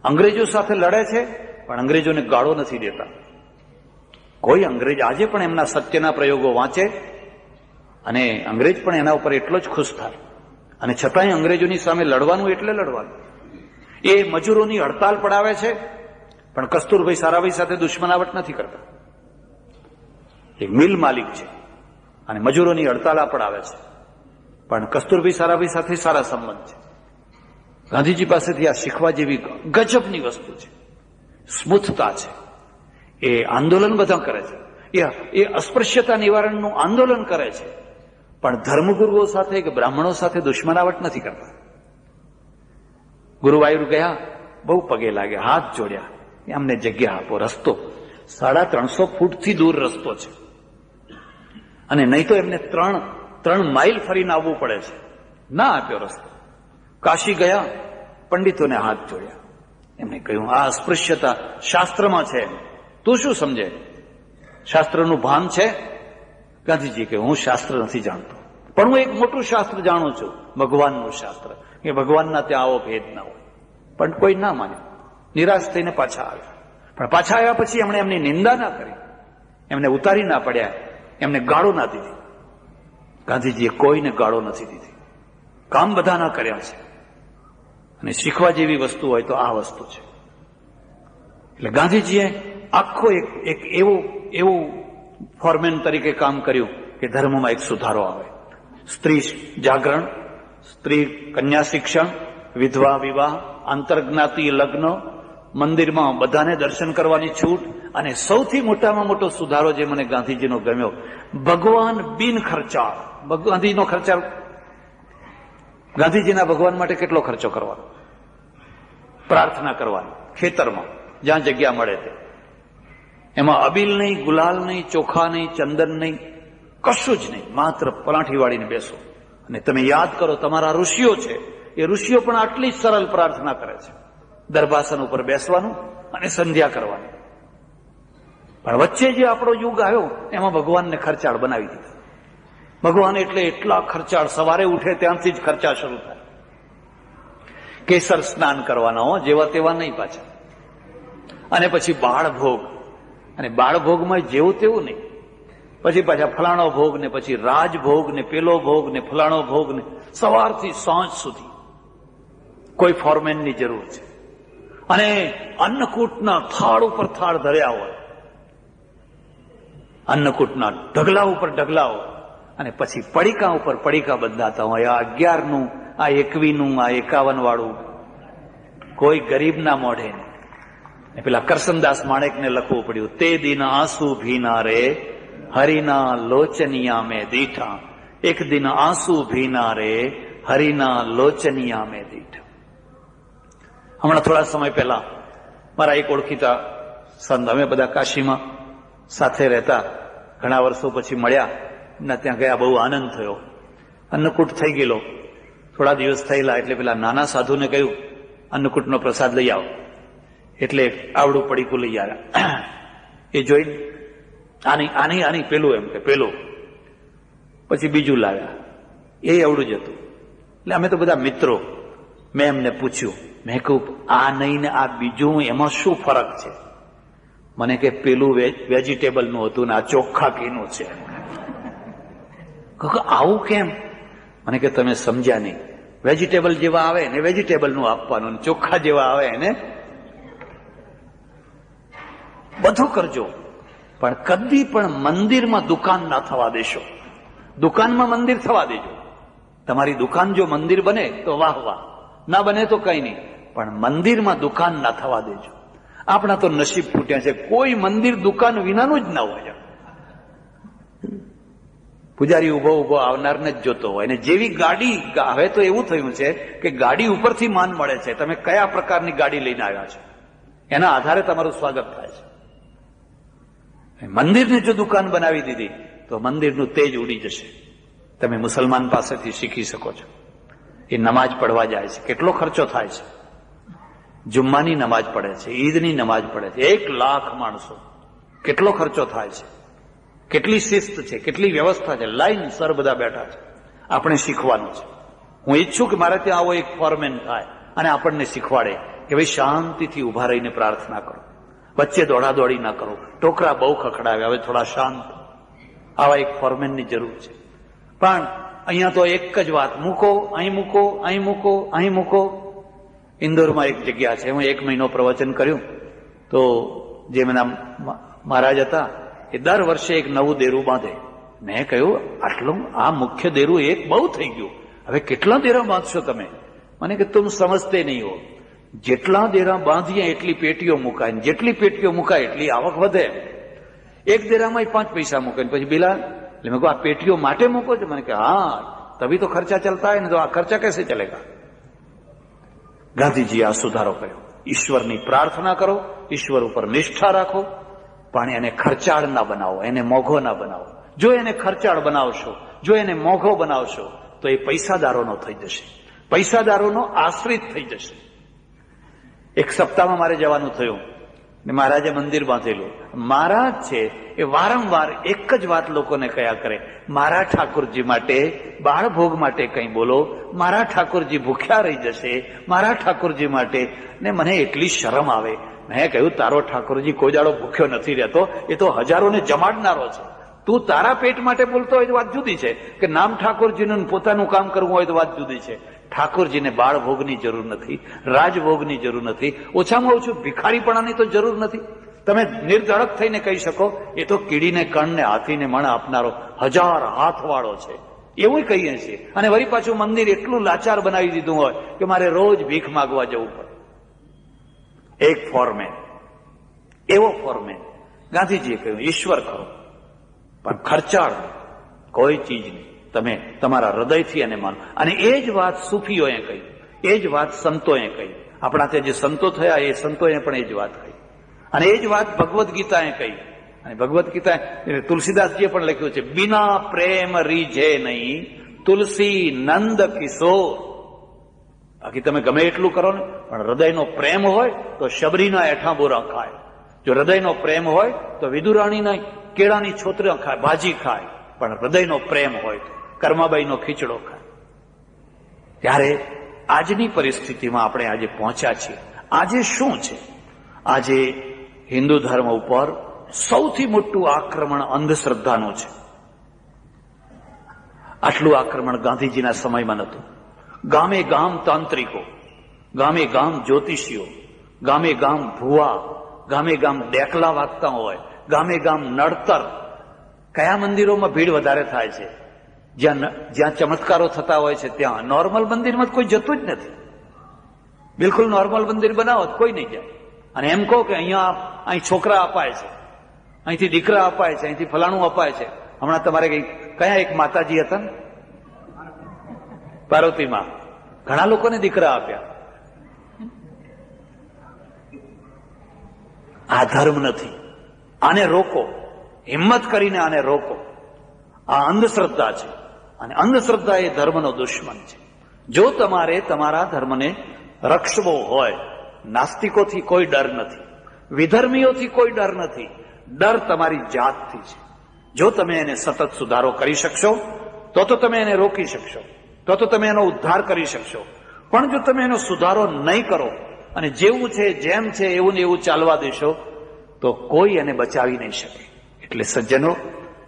અંગ્રેજો સાથે લડે છે પણ અંગ્રેજોને ગાળો નથી દેતા. કોઈ અંગ્રેજ આજે પણ એમના સત્યના પ્રયોગો વાંચે અને અંગ્રેજ પણ એના ઉપર એટલો જ ખુશ થાય, અને છતાંય અંગ્રેજોની સામે લડવાનું એટલે લડવાનું. એ મજૂરોની હડતાલ પડાવે છે પણ કસ્તુરભાઈ સારાભાઈ સાથે દુશ્મનાવટ નથી કરતા. એક મિલ માલિક છે અને મજૂરોની હડતાલ પડાવે છે પણ કસ્તુરભાઈ સારાભાઈ સાથે સારા સંબંધ છે. ગાંધીજી પાસેથી આ શીખવા જેવી ગજબની વસ્તુ છે, સ્મૂથતા છે. એ આંદોલન બધા કરે છે, એ અસ્પૃશ્યતા નિવારણનું આંદોલન કરે છે પણ ધર્મગુરુઓ સાથે કે બ્રાહ્મણો સાથે દુશ્મનાવટ નથી કરતા. ગુરુવાયુર ગયા, બહુ પગે લાગ્યા, હાથ જોડ્યા, અમને જગ્યા આપો, રસ્તો 350 ફૂટથી દૂર રસ્તો છે અને નહીં તો એમને 3 માઇલ ફરીને આવવું પડે છે. ના આપ્યો રસ્તો. કાશી ગયા, પંડિતોને હાથ જોડ્યા, એમને કહ્યું આ અસ્પૃશ્યતા શાસ્ત્રમાં છે, તું શું સમજે, શાસ્ત્રનું ભાન છે? ગાંધીજી કહે હું શાસ્ત્ર નથી જાણતો પણ હું એક મોટું શાસ્ત્ર જાણું છું, ભગવાનનું શાસ્ત્ર, કે ભગવાનના ત્યાં આવો ભેદ ના હોય. પણ કોઈ ના માન્યું, નિરાશ થઈને પાછા આવ્યા. પણ પાછા આવ્યા પછી એમણે એમની નિંદા ના કરી, એમને ઉતારી ના પડ્યા, એમને ગાળો ના દીધી. ગાંધીજીએ કોઈને ગાળો નથી દીધી, કામ બધાના કર્યા છે. અને શીખવા જેવી વસ્તુ હોય તો આ વસ્તુ છે. એટલે ગાંધીજીએ આખો એક એવું ફોર્મેન તરીકે કામ કર્યું કે ધર્મમાં એક સુધારો આવે. સ્ત્રી જાગરણ, સ્ત્રી કન્યા શિક્ષણ, વિધવા વિવાહ, આંતરજ્ઞાતિ લગ્ન, મંદિરમાં બધાને દર્શન કરવાની છૂટ, અને સૌથી મોટામાં મોટો સુધારો જે મને ગાંધીજીનો ગમ્યો, ભગવાન બિન ખર્ચાળ. ગાંધીજીનો ખર્ચાળ, ગાંધીજીના ભગવાન માટે કેટલો ખર્ચો કરવાનો? પ્રાર્થના કરવાની ખેતરમાં જ્યાં જગ્યા મળે તે, એમાં અબીલ નહીં, ગુલાલ નહીં, ચોખા નહીં, ચંદન નહીં, કશું જ નહીં, માત્ર પલાઠી વાળીને બેસો અને તમે યાદ કરો તમારા ઋષિઓ છે, એ ઋષિઓ પણ આટલી જ સરળ પ્રાર્થના કરે છે. દરબાસન ઉપર બેસવાનું અને સંધ્યા કરવાની. પણ વચ્ચે જે આપણો યુગ આવ્યો એમાં ભગવાનને ખર્ચાળ બનાવી દીધા. ભગવાન એટલે એટલા ખર્ચાળ, સવારે ઉઠે ત્યાંથી જ ખર્ચા શરૂ થાય. કેસર સ્નાન કરવાના હો, જેવા તેવા નહીં પાછા. અને પછી બાળભોગ, અને બાળભોગમાં જેવું તેવું નહીં, પછી પાછા ફલાણો ભોગ ને પછી રાજભોગ ને પેલો ભોગ ને ફલાણો ભોગ ને, સવારથી સાંજ સુધી કોઈ ફોર્મેનની જરૂર છે. અને અન્નકૂટના થાળ ઉપર થાળ ધર્યા હોય, અન્નકૂટના ઢગલા ઉપર ઢગલા હોય, અને પછી પડીકા ઉપર પડીકા બંધાતા હોય. આ 11નું, આ 21નું, આ 51 વાળું કોઈ ગરીબના મોઢે નહીં. પેલા કરસનદાસ માણેકને લખવું પડ્યું, તે દિન આંસુ ભીના રે હરિના લોચનિયા મેં દીઠા, એક દિન આંસુ ભીના રે હરિના લોચનિયા મેં દીઠા. હમણાં થોડા સમય પહેલા મારા એક ઓળખીતા સંત, અમે બધા કાશીમાં સાથે રહેતા, ઘણા વર્ષો પછી મળ્યા, એમના ત્યાં ગયા, બહુ આનંદ થયો. અન્નકૂટ થઈ ગયેલો, થોડા દિવસ થયેલા એટલે પેલા નાના સાધુને કહ્યું અન્નકૂટનો પ્રસાદ લઈ આવો. એટલે આવડું પડીકું લઈ આવ્યા. એ જોઈ આની પેલું, એમ કે પેલું. પછી બીજું લાવ્યા, એ એવડું જ હતું. એટલે અમે તો બધા મિત્રો. મેં એમને પૂછ્યું, મેં કહ્યું આ નહીં ને આ બીજું, એમાં શું ફરક છે? મને કે પેલું વેજીટેબલનું હતું ને આ ચોખ્ખા ઘીનું છે. આવું કેમ? મને કે તમે સમજ્યા નહીં, વેજીટેબલ જેવા આવે ને વેજીટેબલનું આપવાનું, ચોખ્ખા જેવા આવે એને બધું કરજો, પણ કદી પણ મંદિરમાં દુકાન ના થવા દેશો. દુકાનમાં મંદિર થવા દેજો. તમારી દુકાન જો મંદિર બને તો વાહ વાહ, ના બને તો કઈ નહીં, પણ મંદિરમાં દુકાન ના થવા દેજો. આપણા તો નસીબ ફૂટ્યા છે, કોઈ મંદિર દુકાન વિનાનું જ ના હોય. પૂજારી ઉભો ઉભો આવનારને જ જોતો હોય. અને જેવી ગાડી, હવે તો એવું થયું છે કે ગાડી ઉપરથી માન મળે છે, તમે કયા પ્રકારની ગાડી લઈને આવ્યા છો એના આધારે તમારું સ્વાગત થાય છે. મંદિરની જો દુકાન બનાવી દીધી તો મંદિરનું તેજ ઉડી જશે. તમે મુસલમાન પાસેથી શીખી શકો છો. એ નમાજ પડવા જાય છે, કેટલો ખર્ચો થાય છે. જુમ્માની નમાજ પડે છે, ઈદની નમાજ પડે છે, 1 લાખ માણસો, કેટલો ખર્ચો થાય છે, કેટલી શિસ્ત છે, કેટલી વ્યવસ્થા છે, લાઈન સર બધા બેઠા છે. આપણે શીખવાનું છે. હું ઈચ્છું કે મારે ત્યાં આવો એક ફોરમેન થાય અને આપણને શીખવાડે કે ભાઈ શાંતિથી ઉભા રહીને પ્રાર્થના કરો, વચ્ચે દોડાદોડી ના કરો, ટોકરા બહુ ખખડાવે, હવે થોડા શાંત. આવા એક ફોરમેનની જરૂર છે. પણ અહીંયા તો એક જ વાત, મૂકો, અહીં મૂકો, અહીં મૂકો, અહીં મૂકો. ઇન્દોરમાં એક જગ્યા છે, હું 1 મહિનો પ્રવચન કર્યું તો જે મને મહારાજ હતા એ દર વર્ષે એક નવું દેરું બાંધે. મેં કહ્યું આટલું, આ મુખ્ય દેરું એક બહુ થઈ ગયું, હવે કેટલા દેરા બાંધશો તમે? મને કે તુમ સમજતે નહીં હો, જેટલા દેરા બાંધીએ એટલી પેટીઓ મુકાય, જેટલી પેટીઓ મુકાય એટલી આવક વધે. એક દેરામાં 5 પૈસા મૂકે પછી બિલા. એટલે મેં કહું આ પેટીઓ માટે મૂકો છો? મને કે હા, તभी તો ખર્ચા ચલતા હૈ, ને તો આ ખર્ચા कैसे चलेगा? ગાંધીજીએ આ સુધારો કર્યો. ઈશ્વરની પ્રાર્થના કરો, ઈશ્વર ઉપર નિષ્ઠા રાખો, પણ એને ખર્ચાળ ના બનાવો, એને મોઘો ના બનાવો. જો એને ખર્ચાળ બનાવશો, જો એને મોઘો બનાવશો તો એ પૈસાદારોનો થઈ જશે, પૈસાદારોનો આશ્રિત થઈ જશે. એક સપ્તાહમાં મારે જવાનું થયું ને મહારાજે મંદિર બાંધેલું. મહારાજ છે એ વારંવાર એક જ વાત લોકોને કયા કરે, મારા ઠાકોરજી માટે, બાળભોગ માટે કંઈ બોલો, મારા ઠાકોરજી ભૂખ્યા રહી જશે, મારા ઠાકોરજી માટે. ને મને એટલી શરમ આવે. મેં કહ્યું તારો ઠાકોરજી કોઈ દાડો ભૂખ્યો નથી રહેતો, એ તો હજારોને જમાડનારો છે. તું તારા પેટ માટે બોલતો હોય તો વાત જુદી છે, કે નામ ઠાકોરજીનું પોતાનું કામ કરવું હોય તો વાત જુદી છે. ઠાકોરજીને બાળભોગની જરૂર નથી, રાજભોગની જરૂર નથી, ઓછામાં ઓછું ભિખારીપણાની તો જરૂર નથી. તમે નિર્ધડક થઈને કહી શકો એ તો કીડીને કણને હાથીને મણ આપનારો 1000 હાથવાળો છે, એવું કહીએ છીએ. અને વળી પાછું મંદિર એટલું લાચાર બનાવી દીધું હોય કે મારે રોજ ભીખ માગવા જવું પડે. એક ફોરમેન, એવો ફોરમેન. ગાંધીજીએ કહ્યું ઈશ્વર કરો પણ ખર્ચાળ કોઈ ચીજ નહીં, તમે તમારા હૃદયથી એને માનો. અને એ જ વાત સૂફીઓએ કહી, એ જ વાત સંતોએ કહી. આપણા ત્યાં જે સંતો થયા એ સંતોએ પણ એ જ વાત કહી. અને એ જ વાત ભગવદ્ ગીતાએ કહી. અને ભગવદ્ ગીતા તુલસીદાસજીએ પણ લખ્યું છે, બિના પ્રેમ રીઝે નહીં તુલસી નંદ કિશોર. બાકી તમે ગમે એટલું કરો ને, પણ હૃદયનો પ્રેમ હોય તો શબરીના એઠા બોરા ખાય. જો હૃદયનો પ્રેમ હોય તો વિદુરાણીના કેળાની છોતરા ખાય, ભાજી ખાય. પણ હૃદયનો પ્રેમ હોય તો કર્માબાઈનો ખીચડો ખાય. ત્યારે આજની પરિસ્થિતિમાં આપણે આજે પહોંચ્યા છીએ. આજે શું છે? આજે હિન્દુ ધર્મ ઉપર સૌથી મોટું આક્રમણ અંધશ્રદ્ધાનું છે. આટલું આક્રમણ ગાંધીજીના સમયમાં નહોતું. ગામે ગામ તાંત્રિકો, ગામે ગામ જ્યોતિષીઓ, ગામે ગામ ભુવા, ગામે ગામ ડેકલા વાગતા હોય, ગામે ગામ નડતર. કયા મંદિરોમાં ભીડ વધારે થાય છે? જ્યાં ચમત્કારો થતા હોય છે ત્યાં. નોર્મલ મંદિરમાં કોઈ જતું જ નથી. બિલકુલ નોર્મલ મંદિર બનાવો કોઈ નહીં જાય. અને એમ કહો કે અહીં છોકરા અપાય છે, અહીંથી દીકરા અપાય છે, અહીંથી ફલાણું અપાય છે. હમણાં તમારે કયા એક માતાજી હતા ને પાર્વતીમાં, ઘણા લોકોને દીકરા આપ્યા. આ ધર્મ નથી. આને રોકો, હિંમત કરીને આને રોકો. આ અંધશ્રદ્ધા છે અને અંધશ્રદ્ધા એ ધર્મનો દુશ્મન છે. જો તમારે તમારા ધર્મને રક્ષવો હોય, નાસ્તિકોથી કોઈ ડર નથી, વિધર્મીઓથી કોઈ ડર નથી. ડર તમારી જાતથી છે. જો તમે એને સતત સુધારો કરી શકશો તો તમે એને રોકી શકશો, તો તમે એનો ઉદ્ધાર કરી શકશો. પણ જો તમે એનો સુધારો નહીં કરો અને જેવું છે જેમ છે એવું ને એવું ચાલવા દેશો તો કોઈ એને બચાવી નહીં શકે. એટલે સજ્જનો,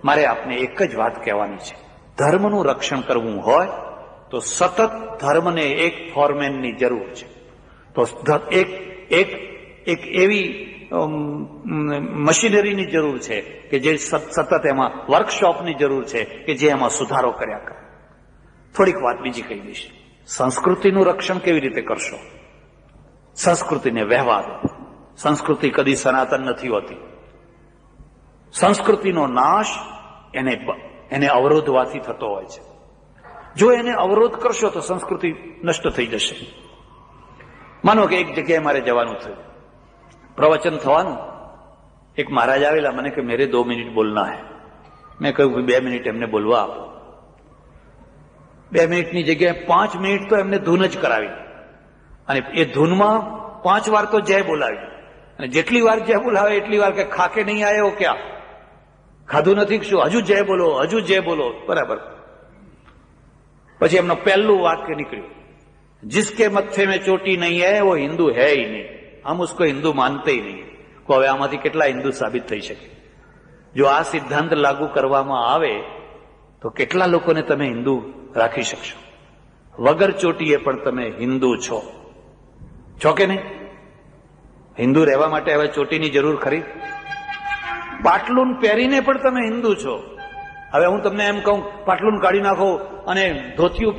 મારે આપને એક જ વાત કહેવાની છે. ધર્મનું રક્ષણ કરવું હોય તો સતત ધર્મને એક ફોરમેનની જરૂર છે. તો એક એવી મશીનરીની જરૂર છે કે જે સતત એમાં વર્કશોપની જરૂર છે કે જે એમાં સુધારો કર્યા કરે. થોડીક વાત બીજી કહી દઈશ. સંસ્કૃતિનું રક્ષણ કેવી રીતે કરશો? સંસ્કૃતિને વહેવા દો. સંસ્કૃતિ કદી સનાતન નથી હોતી. સંસ્કૃતિનો નાશ એને અવરોધવાથી થતો હોય છે. જો એને અવરોધ કરશો તો સંસ્કૃતિ નષ્ટ થઈ જશે. માનો કે એક જગ્યાએ મારે જવાનું થયું, પ્રવચન થવાનું, એક મહારાજ આવેલા, મને કે મેરે 2 મિનિટ બોલના હૈ. મેં કહ્યું કે 2 મિનિટ એમને બોલવા આપો. 2 મિનિટની જગ્યાએ 5 મિનિટ તો એમને ધૂન જ કરાવી, અને એ ધૂનમાં 5 વાર તો જય બોલાવી, અને જેટલી વાર જય બોલાવે એટલી વાર કે ખાકે નહીં આયો ક્યાં, ખાધું નથી શું, હજુ જય બોલો, હજુ જય બોલો. બરાબર. પછી એમનું પહેલું વાક્ય નીકળ્યું, जिसके मत्थे में चोटी नहीं है वो हिंदू है ही नहीं, हम उसको हिंदू मानते ही नहीं. હવે આમાંથી કેટલા હિન્દુ સાબિત થઈ શકે? જો આ સિદ્ધાંત લાગુ કરવામાં આવે તો કેટલા લોકોને તમે હિન્દુ રાખી શકશો? વગર ચોટીએ પણ તમે હિન્દુ છો. છો કે નહીં? હિન્દુ રહેવા માટે હવે ચોટીની જરૂર ખરી? પાટલુન પહેરીને પણ તમે હિન્દુ છો. હવે હું તમને એમ કહું પાટલુન કાઢી નાખો અને ધોતિયું